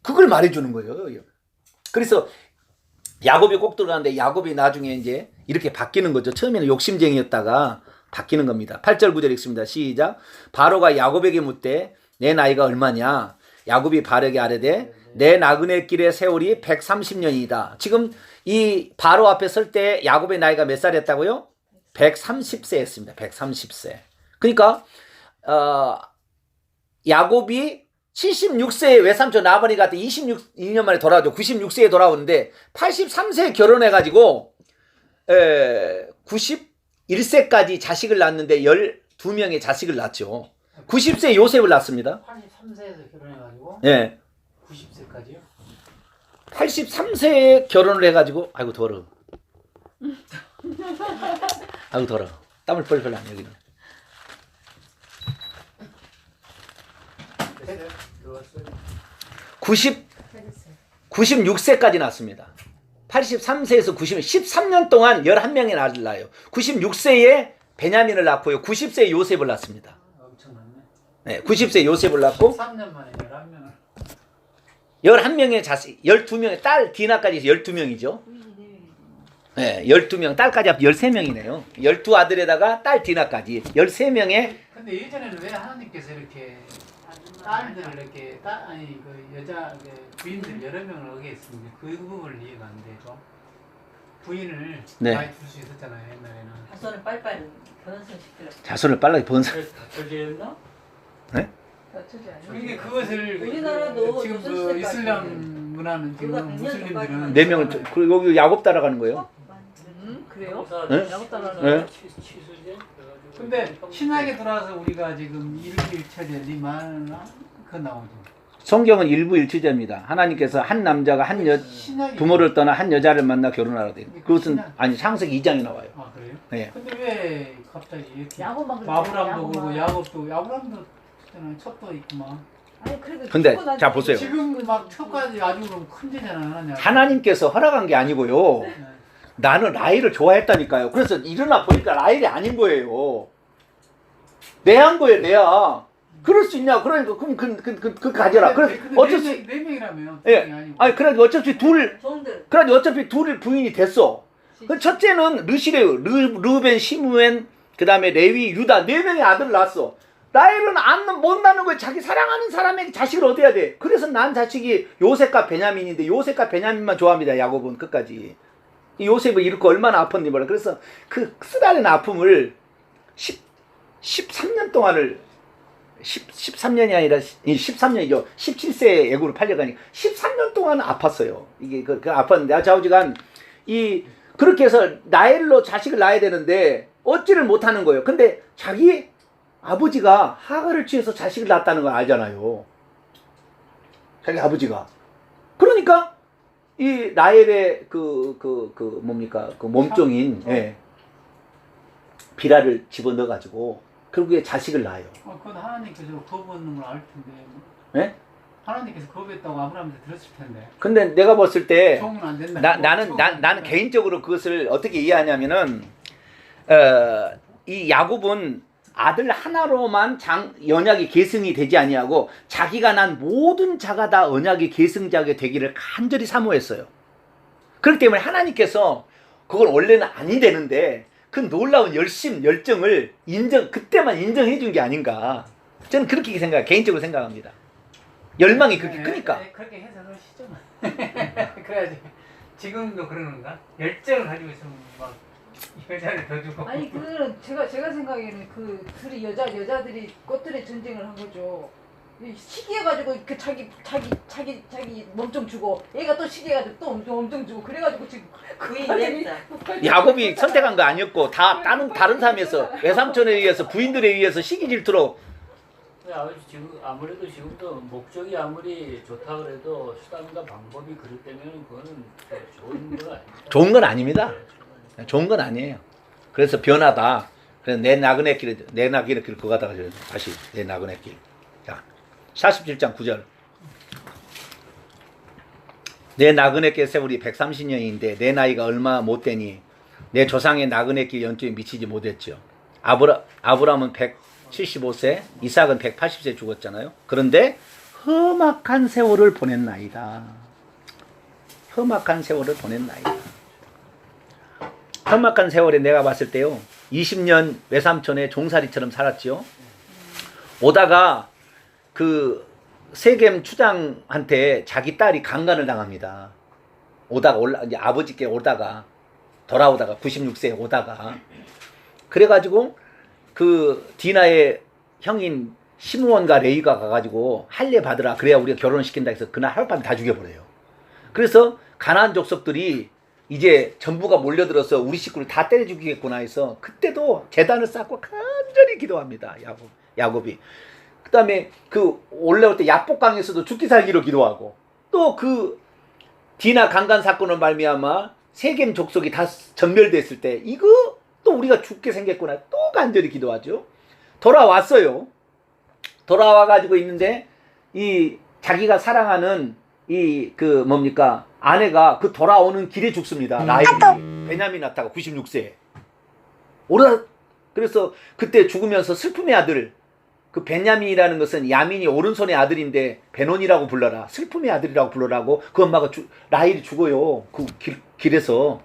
그걸 말해주는 거예요. 그래서 야곱이 꼭 들어가는데 야곱이 나중에 이제 이렇게 바뀌는 거죠. 처음에는 욕심쟁이였다가 바뀌는 겁니다. 8절 9절 읽습니다. 시작. 바로가 야곱에게 묻되 내 나이가 얼마냐? 야곱이 바로에게 아뢰되 내 나그네 길의 세월이 130년이다. 지금 이 바로 앞에 설 때 야곱의 나이가 몇 살이었다고요? 130세였습니다. 130세. 그러니까 야곱이 76세에 외삼촌 라반이가 22년 만에 돌아오죠. 96세에 돌아오는데 83세에 결혼해가지고 91세까지 자식을 낳았는데 12명의 자식을 낳죠. 90세에 요셉을 낳습니다. 83세에서 결혼해가지고 예. 90세까지요? 83세에 결혼을 해가지고 아이고 더러. 아이고 더러. 땀을 뻘뻘 나네 여기는. 96세까지 낳습니다. 83세에서 13년 동안 11명의 아들 낳아요. 96세에 베냐민을 낳고요. 90세에 요셉을 낳습니다. 엄청났네. 네, 90세에 요셉을 낳고 13년 만에 11명을. 11명의 자식, 12명의 딸 디나까지 해서 12명이죠. 네, 12명, 딸까지 합 13명이네요. 12아들에다가 딸 디나까지 13명의. 근데 예전에는 왜 하나님께서 이렇게 딸들을 이렇게 그 여자 부인들 여러 명을 얻게 했습니다. 그 부분을 이해가 안 돼서 부인을 네. 많이 줄 수 있었잖아요 옛날에는. 자손을 빨리빨리 변성시키려고. 자손을 빨리 번성. 다처제였나? 네? 그러니까 그것을 우리나라도 지금 그 조선시대까지 이슬람 문화는 지금 우리가 100년 무슬림들은 4명을 그리고 여기 야곱 따라가는 거예요? 그래요? 네? 야곱 따라가는 네? 치수제? 근데 신학에 들어와서 우리가 지금 일부일체제 리만 그 나오죠. 성경은 일부일치제입니다. 하나님께서 한 남자가 한 신학이 부모를 떠나 한 여자를 만나 결혼하라 돼요. 그것은 아니 창세기 2장에 나와요. 아 그래요? 네. 근데 왜 갑자기 이렇게 야곱만 그래. 아브람도 그러고 야곱도 있잖아요. 첩도 있구만. 아니 그래도 근데 죽고 나서 자, 보세요. 지금 막 첩까지 아주 그럼 큰 데잖아. 하나님께서 허락한 게 아니고요. 나는 라헬을 좋아했다니까요. 그래서 일어나 보니까 라헬이 아닌 거예요. 내한 거예요, 내야. 그럴 수 있냐? 그러니까 그럼 그 가져라. 그래 어쩔 수 네 명이라면 예. 아니고. 아니 그래 어차피 종들. 그래 어차피 둘 부인이 됐어. 그 첫째는 르시레요. 르벤, 시므엔, 그다음에 레위, 유다 네 명의 아들을 낳았어. 라헬은 못 낳는 거야. 자기 사랑하는 사람에게 자식을 얻어야 돼. 그래서 난 자식이 요셉과 베냐민인데 요셉과 베냐민만 좋아합니다. 야곱은 끝까지. 이 요셉을 잃고 얼마나 아팠니 몰라. 그래서 그 쓰라린 아픔을 13년 동안을 13년이 아니라 13년이죠. 17세에 애굽으로 팔려가니까 13년 동안 아팠어요. 이게 그 아팠는데 좌우지간 그렇게 해서 라헬로 자식을 낳아야 되는데 얻지를 못하는 거예요. 근데 자기 아버지가 하가를 취해서 자식을 낳았다는 걸 알잖아요. 자기 아버지가. 그러니까 이 라헬의 뭡니까 그 몸종인 비라를 집어넣어 가지고 결국에 자식을 낳아요. 그건 하나님께서 거부하는 걸 알 텐데. 네? 하나님께서 거부했다고 아브라함한테 들었을 텐데. 근데 내가 봤을 때 종은 안 된다. 나는 개인적으로 그것을 어떻게 이해하냐면은 이 야곱은 아들 하나로만 언약이 계승이 되지 아니하고 자기가 난 모든 자가 다 언약의 계승자가 되기를 간절히 사모했어요. 그렇기 때문에 하나님께서 그건 원래는 아니 되는데 그 놀라운 열정을 그때만 인정해 준 게 아닌가. 저는 그렇게 개인적으로 생각합니다. 열망이 그렇게 크니까. 그렇게 해서 놓으시죠. 그래야지. 지금도 그러는가? 열정을 가지고 있으면 막 여자를 더 주고. 아니 그거는 제가 생각에는 그 둘이 여자들이 꽃들의 전쟁을 한 거죠. 시기해가지고 그 자기 몸좀 주고 얘가 또 시기해가지고 또 엄청 주고 그래가지고 지금 부인 과정이 냈다. 야곱이 선택한 거 아니었고 다 다른 사람에서 외삼촌에 의해서 부인들에 의해서 시기 질투로. 근데 아버지 지금 아무래도 지금도 목적이 아무리 좋다 그래도 수단과 방법이 그렇다면 그거는 좋은 건 아닙니다. 좋은 건 아닙니다. 좋은 건 아니에요. 그래서 변하다. 그래서 내 나그네 길 그거 가다가 다시 내 나그네 길. 자, 47장 9절. 내 나그네께 세월이 130년인데 내 나이가 얼마 못 되니 내 조상의 나그네 길 연주에 미치지 못했죠. 아브라함은 175세, 이삭은 180세 죽었잖아요. 그런데 험악한 세월을 보냈나이다. 험악한 세월을 보냈나이다. 험악한 세월에 내가 봤을 때요. 20년 외삼촌의 종살이처럼 살았지요. 오다가 그 세겜 추장한테 자기 딸이 강간을 당합니다. 이제 아버지께 돌아오다가 96세에 오다가 그래가지고 그 디나의 형인 시므온과 레위가 가가지고 할례 받으라 그래야 우리가 결혼시킨다 해서 그날 하룻밤 다 죽여버려요. 그래서 가나안 족속들이 이제 전부가 몰려들어서 우리 식구를 다 때려 죽이겠구나 해서 그때도 제단을 쌓고 간절히 기도합니다. 야곱이. 그 다음에 그 올라올 때 야복강에서도 죽기 살기로 기도하고 또 그 디나 강간 사건을 말미암아 세겜 족속이 다 전멸됐을 때 이거 또 우리가 죽게 생겼구나 또 간절히 기도하죠. 돌아왔어요. 돌아와가지고 있는데 이 자기가 사랑하는 아내가 그 돌아오는 길에 죽습니다. 라헬이 베냐민 낳다가 96세. 그래서 그때 죽으면서 슬픔의 아들 그 베냐민이라는 것은 야민이 오른손의 아들인데 베논이라고 불러라. 슬픔의 아들이라고 불러라고 그 엄마가 라헬이 죽어요. 그 길에서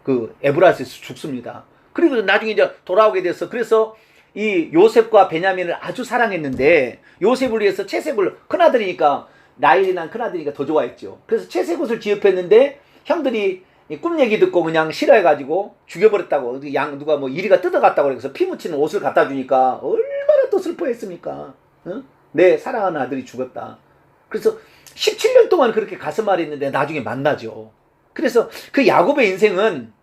그 에브라스에서 죽습니다. 그리고 나중에 이제 돌아오게 돼서 그래서 이 요셉과 베냐민을 아주 사랑했는데 요셉을 위해서 채색을 큰아들이니까 라헬이 난 큰아들이니까 더 좋아했죠. 그래서 채색옷을 지읍했는데 형들이 꿈 얘기 듣고 그냥 싫어해가지고 죽여버렸다고 누가 이리가 뜯어갔다고 그래서 피 묻히는 옷을 갖다 주니까 얼마나 또 슬퍼했습니까? 응? 내 사랑하는 아들이 죽었다. 그래서 17년 동안 그렇게 가슴 아랬는데 나중에 만나죠. 그래서 그 야곱의 인생은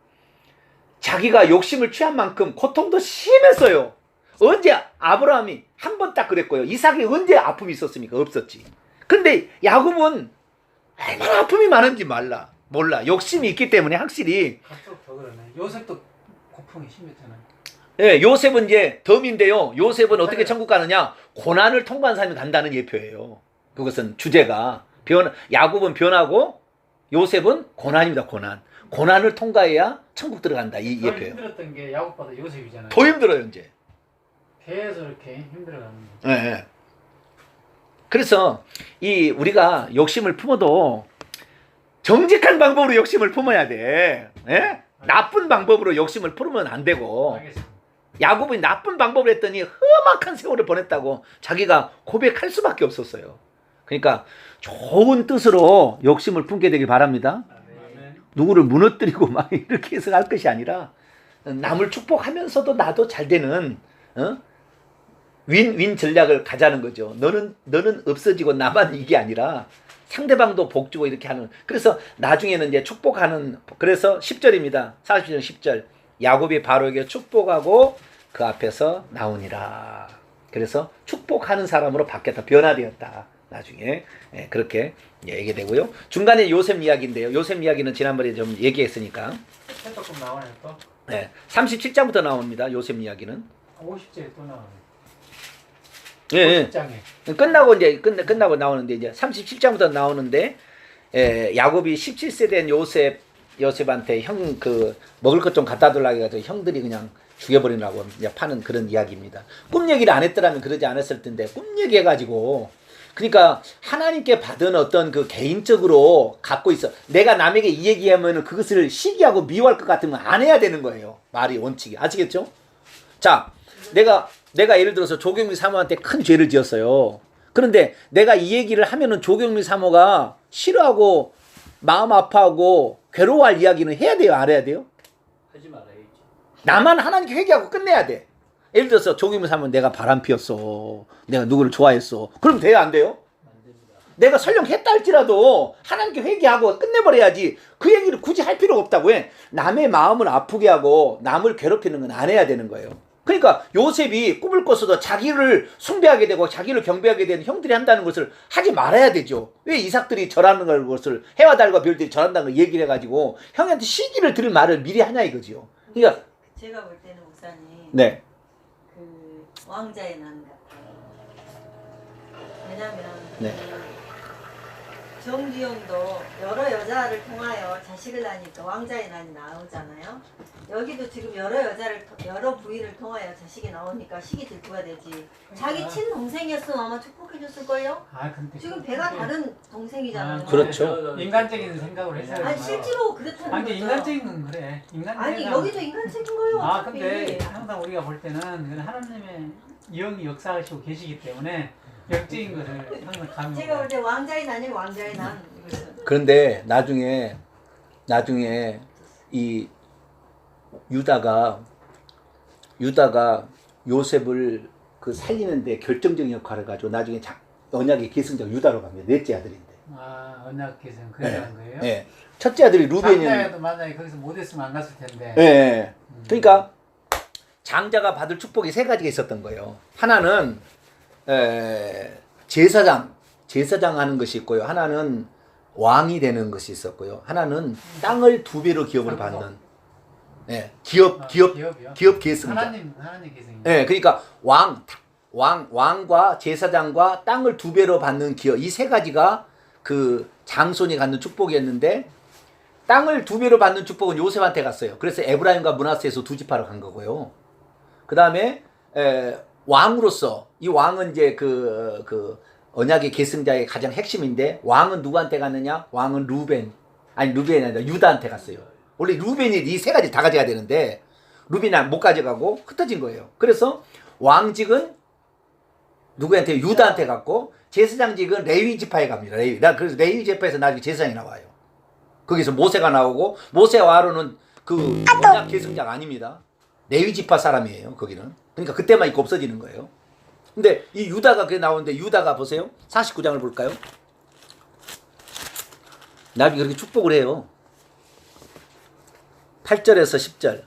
자기가 욕심을 취한 만큼 고통도 심했어요. 언제 아브라함이 한 번 딱 그랬고요. 이삭이 언제 아픔이 있었습니까? 없었지. 근데 야곱은 얼마나 아픔이 많은지 몰라. 욕심이 있기 때문에 확실히. 갈수록 더 그러네. 요셉도 고통이 심했잖아요. 예, 요셉은 이제 덤인데요. 요셉은 어떻게 천국 가느냐? 고난을 통과한 사람이 간다는 예표예요. 그것은 주제가 야곱은 변하고 요셉은 고난입니다. 고난을 통과해야 천국 들어간다 이 더 예표예요. 힘들었던 게 야곱보다 요셉이잖아요. 더 힘들어요 이제. 계속 이렇게 힘들어가는 거. 예, 예. 그래서 이 우리가 욕심을 품어도 정직한 방법으로 욕심을 품어야 돼. 예? 나쁜 방법으로 욕심을 품으면 안 되고. 알겠습니다. 야곱이 나쁜 방법을 했더니 험악한 세월을 보냈다고 자기가 고백할 수밖에 없었어요. 그러니까 좋은 뜻으로 욕심을 품게 되길 바랍니다. 아멘. 누구를 무너뜨리고 막 이렇게 해서 할 것이 아니라 남을 축복하면서도 나도 잘 되는 윈윈 전략을 가자는 거죠. 너는 없어지고 나만 이게 아니라 상대방도 복 주고 이렇게 하는. 그래서 나중에는 이제 축복하는. 그래서 10절입니다. 40절 10절. 야곱이 바로에게 축복하고 그 앞에서 나오니라. 그래서 축복하는 사람으로 바뀌었다. 변화되었다. 나중에 그렇게 얘기되고요. 중간에 요셉 이야기인데요. 요셉 이야기는 지난번에 좀 얘기했으니까 조금 나오네 또. 37장부터 나옵니다. 요셉 이야기는. 50제에 또 나오네. 예, 50장에. 끝나고 이제 끝나고 나오는데 이제 37장부터 나오는데 야곱이 17세 된 요셉한테 먹을 것 좀 갖다 달라고 해가지고 형들이 그냥 죽여버리라고 이제 파는 그런 이야기입니다. 꿈 얘기를 안 했더라면 그러지 않았을 텐데 꿈 얘기해가지고 그러니까 하나님께 받은 어떤 그 개인적으로 갖고 있어. 내가 남에게 이 얘기하면 그것을 시기하고 미워할 것 같으면 안 해야 되는 거예요. 말이 원칙이. 아시겠죠? 자, 내가 예를 들어서 조경미 사모한테 큰 죄를 지었어요. 그런데 내가 이 얘기를 하면은 조경미 사모가 싫어하고 마음 아파하고 괴로워할 이야기는 해야 돼요? 안 해야 돼요? 하지 말아야지. 나만 하나님께 회개하고 끝내야 돼. 예를 들어서 조경미 사모 내가 바람 피웠어. 내가 누구를 좋아했어. 그럼 돼요? 안 돼요? 안 됩니다. 내가 설령 했다 할지라도 하나님께 회개하고 끝내버려야지. 그 얘기를 굳이 할 필요가 없다고 해. 남의 마음을 아프게 하고 남을 괴롭히는 건 안 해야 되는 거예요. 그러니까 요셉이 꿈을 꿨어도 자기를 숭배하게 되고 자기를 경배하게 되는 형들이 한다는 것을 하지 말아야 되죠. 왜 이삭들이 절하는 것을 해와 달과 별들이 절한다는 걸 얘기를 해가지고 형한테 시기를 들을 말을 미리 하냐 이거지요. 그러니까 제가 볼 때는 목사님 네. 그 왕자의 난 같아요. 왜냐면 네. 정주영도 여러 여자를 통하여 자식을 낳으니까 왕자의 난이 나오잖아요. 여기도 지금 여러 부인을 통하여 자식이 나오니까 시기 질투가 되지. 자기 친동생이었으면 아마 축복해줬을걸요? 근데 지금 배가 다른 동생이잖아요. 그렇죠. 인간적인 생각을 했어요. 아니 실제로 그렇다는 근데 거죠. 인간적인 건 그래. 아니 여기도 인간적인 거예요. 어차피. 근데 항상 우리가 볼 때는 하나님의 영이 역사하시고 계시기 때문에 영적인 것을 항상 감이 제가 볼 때 왕자의 난이 왕자의 난. 이것은. 그런데 나중에 이 유다가 요셉을 그 살리는데 결정적인 역할을 가지고 나중에 언약의 계승자 유다로 갑니다. 넷째 아들인데. 언약 계승 그런 거예요? 네. 첫째 아들이 루벤이었는데. 장자에도 만약에 거기서 못했으면 안 갔을 텐데. 네. 그러니까 장자가 받을 축복이 세 가지가 있었던 거예요. 하나는 제사장 하는 것이 있고요. 하나는 왕이 되는 것이 있었고요. 하나는 땅을 2배로 기업으로 받는 기업 계승자. 하나님 계승. 네, 그러니까 왕과 제사장과 땅을 2배로 받는 기업, 이 세 가지가 그 장손이 갖는 축복이었는데 땅을 2배로 받는 축복은 요셉한테 갔어요. 그래서 에브라임과 므낫세에서 2지파로 간 거고요. 그 다음에 왕으로서 이 왕은 이제 그 언약의 계승자의 가장 핵심인데 왕은 누구한테 갔느냐? 왕은 루벤이 아니라 유다한테 갔어요. 원래 루벤이 이 세 가지 다 가져야 되는데 루벤이 못 가져가고 흩어진 거예요. 그래서 왕직은 누구한테? 유다한테 갔고 제사장직은 레위 지파에 갑니다. 그래서 레위 지파에서 나중에 제사장이 나와요. 거기서 모세가 나오고 모세와 아론은 그 언약 계승자가 아닙니다. 레위 지파 사람이에요. 거기는. 그러니까 그때만 있고 없어지는 거예요. 근데 이 유다가 그게 나오는데 유다가 보세요. 49장을 볼까요? 나중에 그렇게 축복을 해요. 8절에서 10절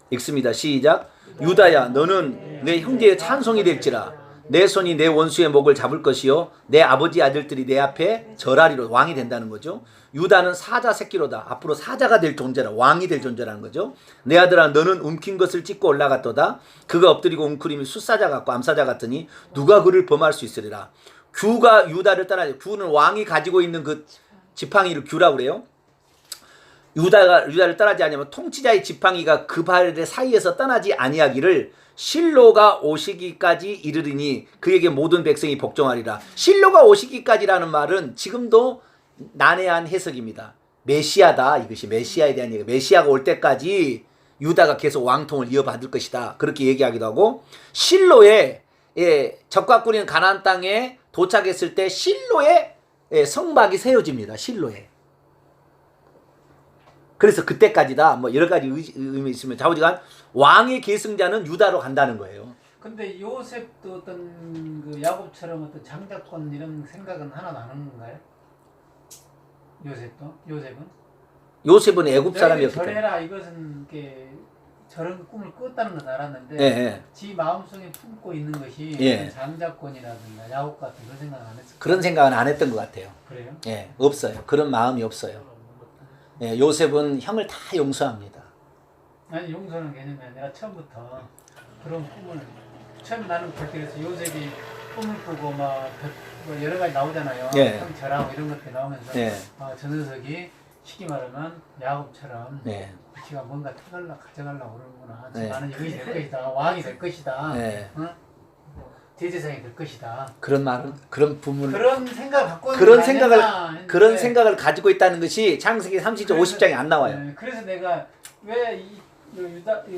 읽습니다. 시작. 유다야 너는 내 형제의 찬송이 될지라 내 손이 내 원수의 목을 잡을 것이요 내 아버지 아들들이 내 앞에 절하리로. 왕이 된다는 거죠. 유다는 사자 새끼로다. 앞으로 사자가 될 존재라. 왕이 될 존재라는 거죠. 내 아들아 너는 움킨 것을 찢고 올라갔도다. 그가 엎드리고 웅크림이 숫사자 같고 암사자 같으니 누가 그를 범할 수 있으리라. 규가 유다를 따라 규는 왕이 가지고 있는 그 지팡이를 규라고 그래요. 유다를 떠나지 아니하면 통치자의 지팡이가 그 발의 사이에서 떠나지 아니하기를 실로가 오시기까지 이르리니 그에게 모든 백성이 복종하리라. 실로가 오시기까지라는 말은 지금도 난해한 해석입니다. 메시아다. 이것이 메시아에 대한 얘기. 메시아가 올 때까지 유다가 계속 왕통을 이어받을 것이다. 그렇게 얘기하기도 하고 실로에 적과 꾸리는 가나안 땅에 도착했을 때 실로에 성막이 세워집니다. 실로에. 그래서 그때까지다. 뭐 여러 가지 의미 있으면 좌우지간 왕의 계승자는 유다로 간다는 거예요. 근데 요셉도 어떤 그 야곱처럼 어떤 장자권 이런 생각은 하나도 안 하는 건가요? 요셉은 애굽 사람이었기 때문에. 저래라 이것은 이렇게 저런 꿈을 꿨다는 건 알았는데 예. 지 마음속에 품고 있는 것이 예. 장자권이라든가 야곱 같은 그런 생각은 안 했어요. 그런 생각은 안 했던 것 같아요. 그래요? 예, 없어요. 그런 마음이 없어요. 예, 요셉은 형을 다 용서합니다. 아니 용서는 개념이 아니라 처음부터 그런 꿈을 처음 나는 그렇게 해서 요셉이 꿈을 꾸고 막 뭐 여러 가지 나오잖아요. 예. 형 절하고 이런 것들 나오면서 예. 저 녀석이 쉽게 말하면 야곱처럼 예. 지가 뭔가 가져가려고 그러는구나. 네. 나는 이것이 될 것이다. 왕이 될 것이다. 예. 응? 대제사장이 될 것이다. 그런 말은 그런 부분 그런 생각을 갖고 그런 생각을 가지고 있다는 것이 창세기 30장 50장에 안 나와요. 네, 그래서 내가 왜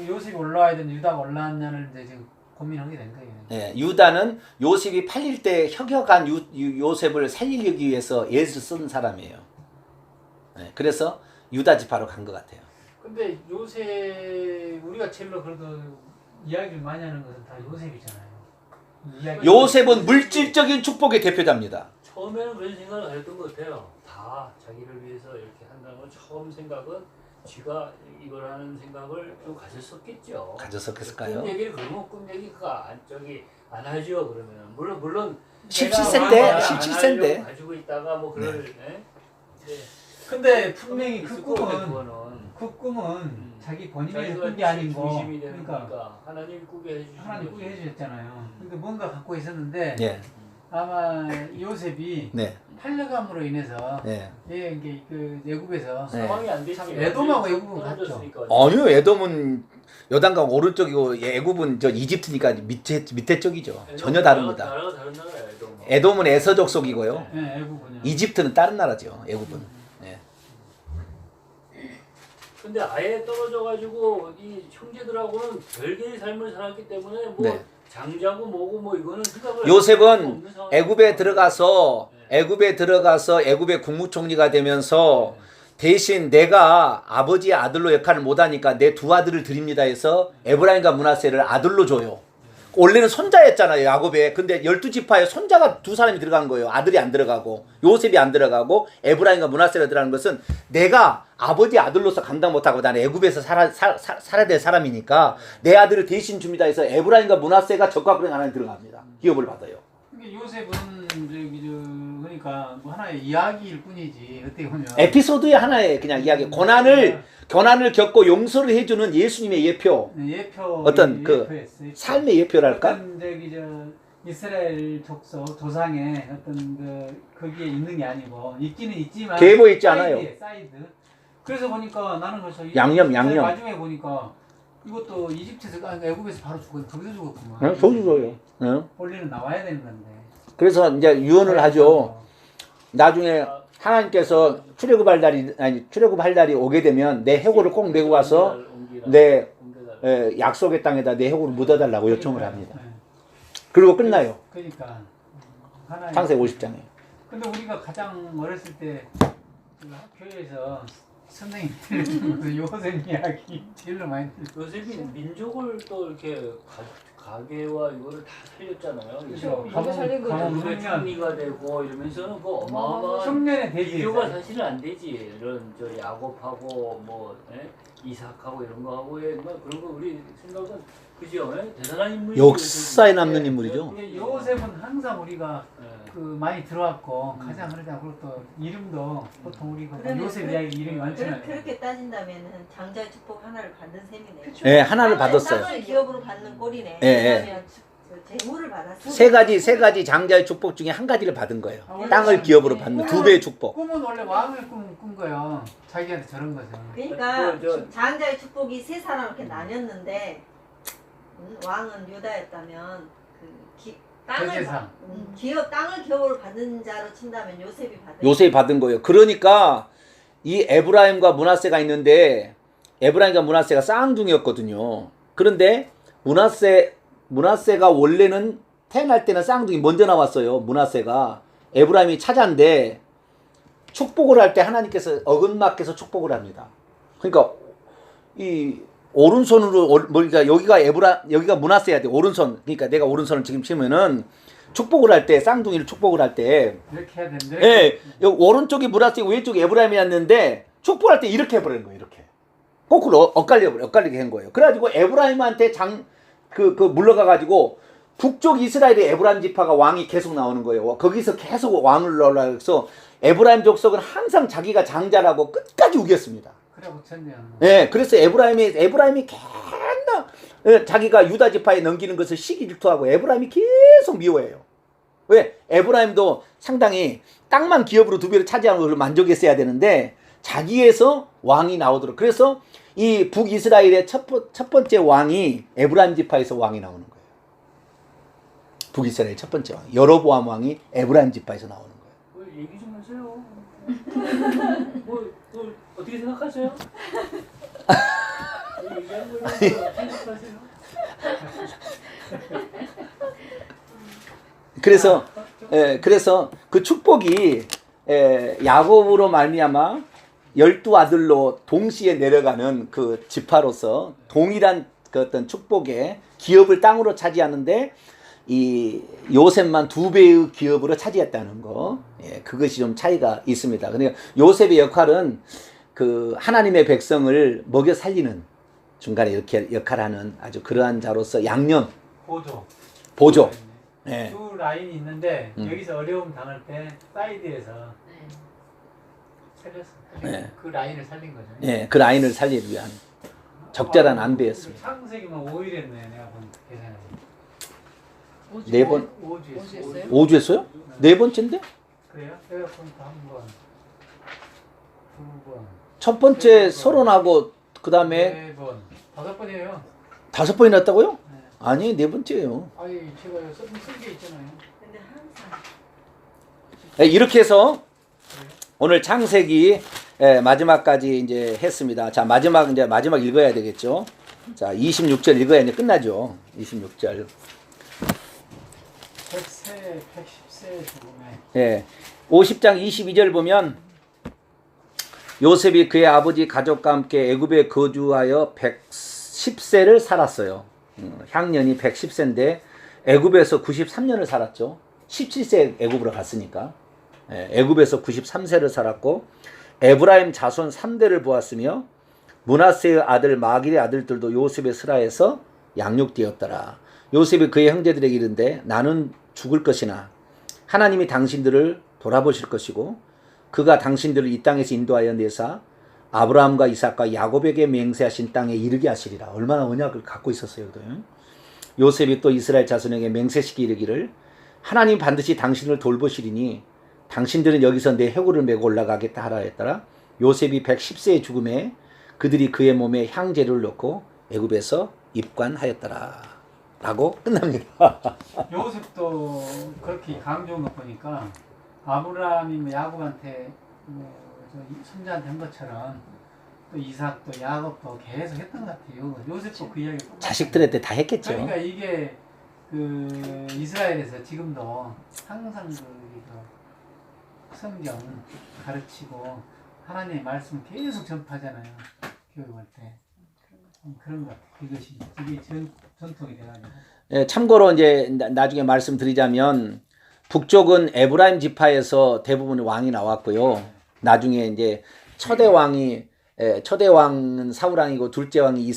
요셉이 올라와야 되는데 유다가 올라왔냐를 이제 지금 고민하게 된 거예요. 예, 유다는 요셉이 팔릴 때 협여간 요셉을 살리기 위해서 애를 쓴 사람이에요. 예, 그래서 유다 지파로 간 것 같아요. 근데 요셉 우리가 제일로 그래도 이야기를 많이 하는 것은 다 요셉이잖아요. 요셉은 물질적인 축복의 대표자입니다. 처음에는 그런 생각을 안 했던 것 같아요. 다 자기를 위해서 이렇게 한다는 건 처음 생각은 쥐가 이걸 하는 생각을 좀 가졌었겠죠. 가졌었을까요? 꿈 얘기를 그러면 꿈 얘기가 안 하죠. 그러면 물론 17세인데 17세인데 가지고 있다가 뭐 그럴 네. 근데 분명히 그 있을 것 같아, 꿈은 그거는. 자기 본인이 자기가 꾼 게 아니고 중심이 되는 그러니까 거니까 하나님이 꾸게 해주신 하나님 꾸게 해주셨잖아요. 그러니까 뭔가 갖고 있었는데 예. 아마 요셉이 네. 팔려감으로 인해서 네. 이게 그 애굽에서 네. 상황이 안 되지. 에돔하고 애굽은 같죠. 아니요, 에돔은 요단강 오른쪽이고 애굽은 저 이집트니까 밑에 쪽이죠. 전혀 다릅니다. 나라가 다른 나라야, 에돔. 에돔은 에서족 속이고요. 네, 애굽은요. 이집트는 다른 나라죠. 애굽은. 예. 근데 아예 떨어져가지고 이 형제들하고는 별개의 삶을 살았기 때문에 뭐 네. 장자고 뭐고 뭐 이거는 생각을 요셉은 애굽에 들어가서 애굽의 국무총리가 되면서 대신 내가 아버지의 아들로 역할을 못하니까 내 두 아들을 드립니다 해서 에브라임과 므낫세를 아들로 줘요. 원래는 손자였잖아요, 야곱에. 근데 12지파에 손자가 두 사람이 들어간 거예요. 아들이 안 들어가고 요셉이 안 들어가고 에브라임과 므낫세가 들어가는 것은 내가 아버지 아들로서 감당 못하고 나는 애굽에서 살아야 될 사람이니까 내 아들을 대신 줍니다 해서 에브라임과 므낫세가 적과 그런 하나님 들어갑니다. 기업을 받아요. 그러니까 요셉은 그러니까 뭐 하나의 이야기일 뿐이지 어떻게 보면 에피소드의 하나의 그냥 이야기. 고난을 겪고 용서를 해주는 예수님의 예표. 예표 어떤 그 예표였어요. 삶의 예표랄까? 어떤 이스라엘 족속 조상의 어떤 거기에 있는 게 아니고 있기는 있지만 계보에 있지 않아요. 사이드. 그래서 보니까 나는 그래서 양념. 나중에 보니까 이것도 이집트에서 애굽에서 바로 죽었 거기서 죽었구만. 저도요. 응? 원래는 나와야 되는 건데. 그래서 이제 유언을 하죠. 나중에 하나님께서 출애굽할 날이 오게 되면 내 해골을 꼭 메고 가서 내 약속의 땅에다 내 해골을 묻어달라고 요청을 합니다. 그리고 끝나요. 그러니까 하나의 창세기 50장에. 근데 우리가 가장 어렸을 때 학교에서 선생님들 요셉 이야기 제일로 많이 들었어요. 요셉이 민족을 또 이렇게 가계와 이거를 다 살렸잖아요. 그렇죠. 이거 살린 거죠. 가문의 총리가 되고 이러면서는 그 어마어마한 흉년의 대지. 비교가 사실은 안 되지. 이런 저 야곱하고 뭐 이삭하고 이런 거 하고 뭐 그런 거 우리 생각은 그죠? 대단한 인물이 역사에 남는 인물이죠. 요셉은 항상 우리가 그 많이 들어왔고 가장 그러자고 또 이름도 보통 우리가 요셉 이야기 이름이 많잖아요. 그렇게 따진다면은 장자의 축복 하나를 받는 셈이네. 예, 하나를 받았어요. 땅을 기업으로 받는 꼴이네. 예, 예. 왜냐면 뇌물을 받았어. 세 가지 장자의 축복 중에 한 가지를 받은 거예요. 땅을 기업으로 받는 두 배의 축복. 꿈은 원래 왕의 꿈을 꾼 거예요. 자기한테 저런 거죠. 그러니까 저- 장자의 축복이 세 사람 이렇게 나뉘었는데 왕은 유다였다면 그 땅을 대제사. 기업 땅을 기업으로 받은 자로 친다면 요셉이 받은 요셉이 받은 거예요. 그러니까 이 에브라임과 므낫세가 있는데 에브라임과 므낫세가 쌍둥이였거든요. 그런데 므낫세가 원래는 태어날 때는 쌍둥이 먼저 나왔어요. 므낫세가 에브라임이 차자인데 축복을 할 때 하나님께서 어긋맞게서 축복을 합니다. 그러니까 이 오른손으로 그러니까 여기가 므낫세야 돼. 오른손. 그러니까 내가 오른손을 지금 치면은 축복을 할 때 쌍둥이를 축복을 할 때 이렇게 해야 되는데. 예, 여기 오른쪽이 므낫세고 왼쪽이 에브라임이었는데 축복할 때 이렇게 해버리는 거예요. 이렇게 거꾸로 엇갈리게 한 거예요. 그래가지고 에브라임한테 물러가가지고 북쪽 이스라엘의 에브라임 지파가 왕이 계속 나오는 거예요. 거기서 계속 왕을 넣으려고 해서 에브라임 족속은 항상 자기가 장자라고 끝까지 우겼습니다. 그래 붙였네요. 예, 그래서 에브라임이 계속 자기가 유다 지파에 넘기는 것을 시기 질투하고 에브라임이 계속 미워해요. 왜? 에브라임도 상당히 땅만 기업으로 두 배를 차지하는 걸 만족했어야 되는데 자기에서 왕이 나오도록. 그래서 이 북이스라엘의 첫 번째 왕이 에브라임 지파에서 왕이 나오는 거예요. 북이스라엘 첫 번째 왕. 여로보암 왕이 에브라임 지파에서 나오는 거예요. 뭐 얘기 좀 하세요. 뭐 어떻게 생각하세요? 얘기하는 거 생각하세요? 그래서 그 축복이 야곱으로 말미암아 12아들로 동시에 내려가는 그 지파로서 동일한 그 어떤 축복의 기업을 땅으로 차지하는데 이 요셉만 2배의 기업으로 차지했다는 거. 예, 그것이 좀 차이가 있습니다. 그러니까 요셉의 역할은 그 하나님의 백성을 먹여 살리는 중간에 이렇게 역할하는 아주 그러한 자로서 양념, 보조. 예. 두 라인이 있는데 음. 여기서 어려움 당할 때 사이드에서 살렸어. 네. 그 라인을 살린 거죠. 예, 그 라인을 살리기 위한 적절한 안배였습니다. 창세기만 5일 했네. 내가 본 계산해서. 네 번, 5주 했어. 5주 했어요? 네 번째인데? 그래요? 내가 보니까 한 번, 두 번, 첫 번째 서론하고 그 다음에 네 번, 5번이에요. 5번이나 했다고요? 네. 아니, 네 번째예요. 아니 제가 쓴게 있잖아요. 근데 항상 예, 이렇게 해서 오늘 창세기 마지막까지 이제 했습니다. 자, 마지막 읽어야 되겠죠. 자, 26절 읽어야 이제 끝나죠. 26절. 100세, 110세 죽음에 예. 50장 22절 보면 요셉이 그의 아버지 가족과 함께 애굽에 거주하여 110세를 살았어요. 향년이 110세인데 애굽에서 93년을 살았죠. 17세 애굽으로 갔으니까. 예, 애굽에서 93세를 살았고 에브라임 자손 3대를 보았으며 므낫세의 아들 마길의 아들들도 요셉의 스라에서 양육되었더라. 요셉이 그의 형제들에게 이른데 나는 죽을 것이나 하나님이 당신들을 돌아보실 것이고 그가 당신들을 이 땅에서 인도하여 내사 아브라함과 이삭과 야곱에게 맹세하신 땅에 이르게 하시리라. 얼마나 언약을 갖고 있었어요. 요셉이 또 이스라엘 자손에게 맹세시키 이르기를 하나님 반드시 당신을 돌보시리니 당신들은 여기서 내 해골을 메고 올라가겠다 하라 했더라. 요셉이 110세의 죽음에 그들이 그의 몸에 향재를 넣고 애굽에서 입관하였더라. 라고 끝납니다. 요셉도 그렇게 강조한 거 보니까 아브라함이 뭐 야곱한테 손자한테 한 것처럼 또 이삭도 야곱도 계속 했던 것 같아요. 요셉도 그 이야기 자식들한테 다 했겠죠. 그러니까 이게 그 이스라엘에서 지금도 항상 그 성경 가르치고 하나님의 말씀 계속 전파하잖아요. 교육할 때. 그런 것 같아요. 이것이 이게 전통이 돼가지고. 예, 참고로 이제 나중에 말씀드리자면 북쪽은 에브라임 지파에서 대부분 왕이 나왔고요. 나중에 이제 초대 왕은 사울 왕이고 둘째 왕이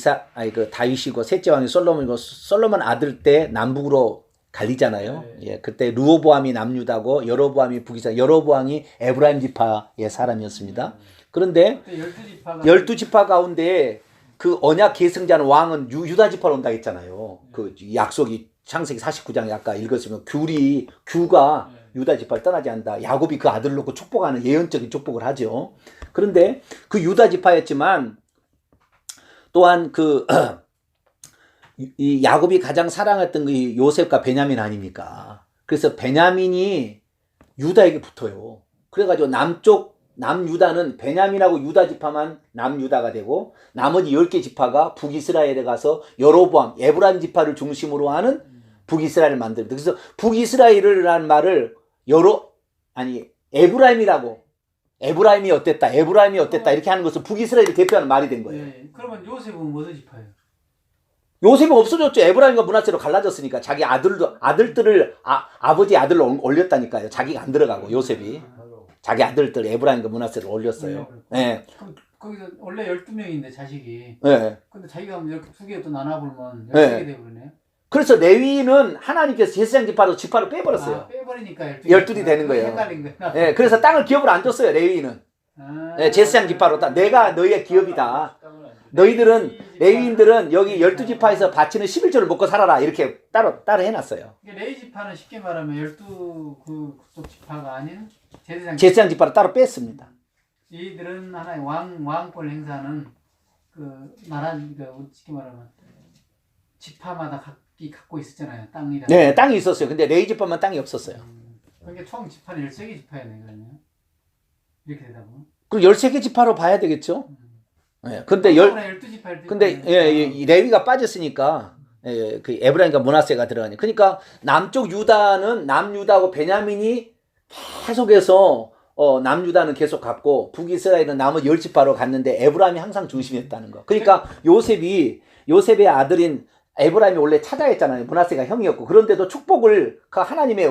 다윗이고 셋째 왕이 솔로몬이고 솔로몬 아들 때 남북으로 갈리잖아요. 네. 예, 그때 르호보암이 남유다고 여로보암이 북이스라엘. 여로보암이 에브라임 지파의 사람이었습니다. 그런데 12지파 가운데 그 언약 계승자는 왕은 유다 지파로 온다 했잖아요. 그 약속이 창세기 49장에 아까 읽었으면 규가 네. 유다 지파를 떠나지 않는다. 야곱이 그 아들을 놓고 축복하는 예언적인 축복을 하죠. 그런데 그 유다 지파였지만 또한 이 야곱이 가장 사랑했던 그 요셉과 베냐민 아닙니까? 그래서 베냐민이 유다에게 붙어요. 그래가지고 남유다는 베냐민하고 유다 지파만 남유다가 되고 나머지 10개 지파가 북이스라엘에 가서 여로보암, 에브라임 지파를 중심으로 하는 북이스라엘을 만듭니다. 그래서 북이스라엘이라는 말을 에브라임이 어땠다 이렇게 하는 것은 북이스라엘이 대표하는 말이 된 거예요. 예. 그러면 요셉은 무슨 지파예요? 요셉은 없어졌죠. 에브라임과 므낫세로 갈라졌으니까 자기 아들들을 아버지 아들로 올렸다니까요. 자기가 안 들어가고 요셉이 자기 아들들 에브라임과 므낫세를 올렸어요. 예. 거기서 원래 12명인데 자식이. 예. 근데 자기가 이렇게 두 개 또 나눠보면 네. 13개 되버리네요. 그래서 레위는 하나님께서 제사장 지파를 빼버렸어요. 아, 빼버리니까 12이 되는 거예요. 헷갈린 거야. 예. 그래서 땅을 기업으로 안 줬어요. 레위는. 예, 제사장 지파로 내가 너희의 기업이다. 너희들은 레위인들은 여기 12지파에서 바치는 11조를 먹고 살아라 이렇게 따로 해놨어요. 레위 지파는 쉽게 말하면 12그 지파가 아닌 제사장 지파를 따로 뺐습니다. 이들은 하나의 왕권 행사는 그 나라 쉽게 말하면 지파마다 각기 갖고 있었잖아요. 땅이라. 네, 땅이 있었어요. 근데 레위 지파만 땅이 없었어요. 그러니까 총 지파는 13개 지파였네 그러면. 이렇게 되다 보면. 그럼 13개 지파로 봐야 되겠죠? 예. 근데 12지파 근데 이 레위가 빠졌으니까 그 에브라임과 므낫세가 들어가니. 그러니까 남쪽 유다는 남유다하고 베냐민이 계속해서 남유다는 계속 갔고 북이스라엘은 나머지 10지파로 갔는데 에브라임이 항상 중심이었다는 거. 그러니까 요셉의 아들인 에브라임이 원래 차자였잖아요. 므낫세가 형이었고. 그런데도 축복을 하나님의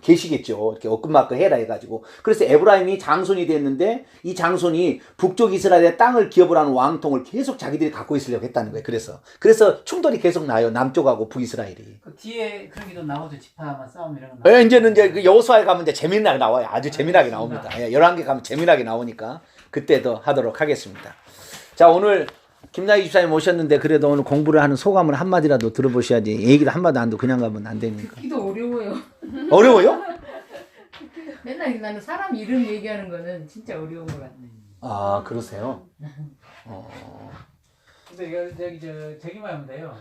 계시겠죠. 이렇게 엇금맞고 해라 해가지고. 그래서 에브라임이 장손이 됐는데 이 장손이 북쪽 이스라엘의 땅을 기업으로 하는 왕통을 계속 자기들이 갖고 있으려고 했다는 거예요. 그래서 충돌이 계속 나요. 남쪽하고 북이스라엘이. 그 뒤에 그런 게 나오죠. 지파만 싸움 이런 거. 이제는 그 여호수아에 가면 이제 재미나게 나와요. 아주 재미나게 나옵니다. 11개 가면 재미나게 나오니까 그때도 하도록 하겠습니다. 자, 오늘 김나희 집사님 오셨는데 그래도 오늘 공부를 하는 소감을 한마디라도 들어보셔야지. 얘기도 한마디 안 듣고 그냥 가면 안 되니까. 듣기도 어려워요. 어려워요? 맨날 나는 사람 이름 얘기하는 거는 진짜 어려운 것 같네. 아, 그러세요? 근데 이거 저기만 하면 돼요.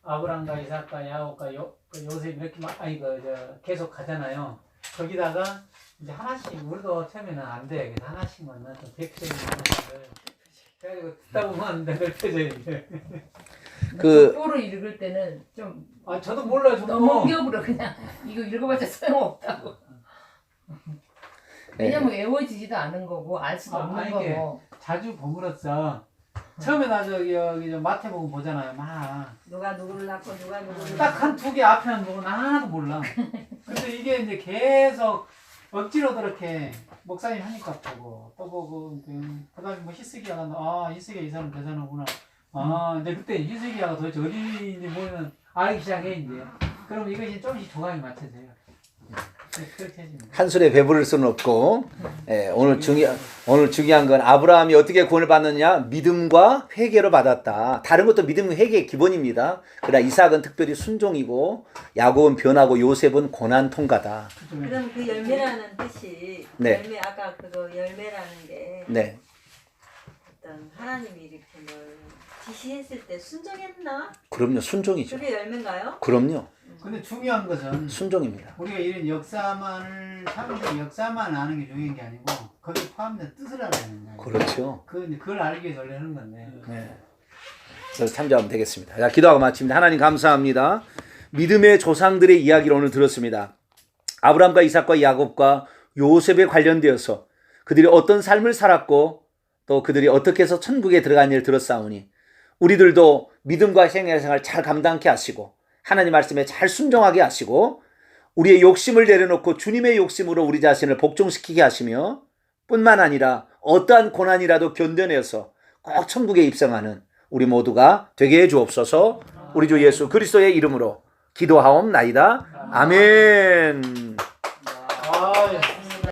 아브람과 이삭과 야곱과 요셉 이렇게 계속 가잖아요. 거기다가 이제 하나씩 우리도 처음에는 안 돼. 그래서 하나씩만 좀 대표적인 하나씩을. 그래가지고 듣다 보면 넓혀져 이제. 족보로 읽을 때는 좀 저도 몰라요. 너무 어려워 그냥 이거 읽어봤자 소용없다고. 왜냐면 외워지지도 않은 거고 알 수도 없는 거고. 자주 버물었어. 처음에 나 여기 마태복음 보잖아요. 막 누가 누구를 낳고 누가 누구를 딱 한 두 개 앞에는 보고 나 하나도 몰라. 근데 이게 이제 계속 억지로 그렇게 목사님 하니까 보고 또 보고 그다음에 뭐 히스기야가 히스기야 이 사람 대단하구나. 이제 그때 히스기야가 도대체 어디인지 보면 알기 시작해 이제. 그럼 이것이 조금씩 조각이 맞춰져요. 그렇게 해집니다. 한 술에 배부를 수는 없고, 오늘 중요한 건 아브라함이 어떻게 구원을 받느냐? 믿음과 회개로 받았다. 다른 것도 믿음, 회개의 기본입니다. 그러나 이삭은 특별히 순종이고, 야곱은 변하고, 요셉은 고난 통과다. 그럼 그 열매라는 뜻이 네. 열매 아까 그거 열매라는 게 네. 어떤 하나님이 이렇게 뭘 지시했을 때 순종했나? 그럼요, 순종이죠. 그게 열매인가요? 그럼요, 근데 중요한 것은 순종입니다. 우리가 이런 역사만 아는 게 중요한 게 아니고 거기에 포함된 뜻을 알아야 된다. 그렇죠. 그걸 알기 위해서 원래 하는 건데. 네. 그래서 참조하면 되겠습니다. 자, 기도하고 마칩니다. 하나님 감사합니다. 믿음의 조상들의 이야기를 오늘 들었습니다. 아브라함과 이삭과 야곱과 요셉에 관련되어서 그들이 어떤 삶을 살았고 또 그들이 어떻게 해서 천국에 들어간 일을 들었사오니 우리들도 믿음과 생애생활 잘 감당케 하시고 하나님 말씀에 잘 순종하게 하시고 우리의 욕심을 내려놓고 주님의 욕심으로 우리 자신을 복종시키게 하시며 뿐만 아니라 어떠한 고난이라도 견뎌내서 꼭 천국에 입성하는 우리 모두가 되게 해 주옵소서. 우리 주 예수 그리스도의 이름으로 기도하옵나이다. 아멘.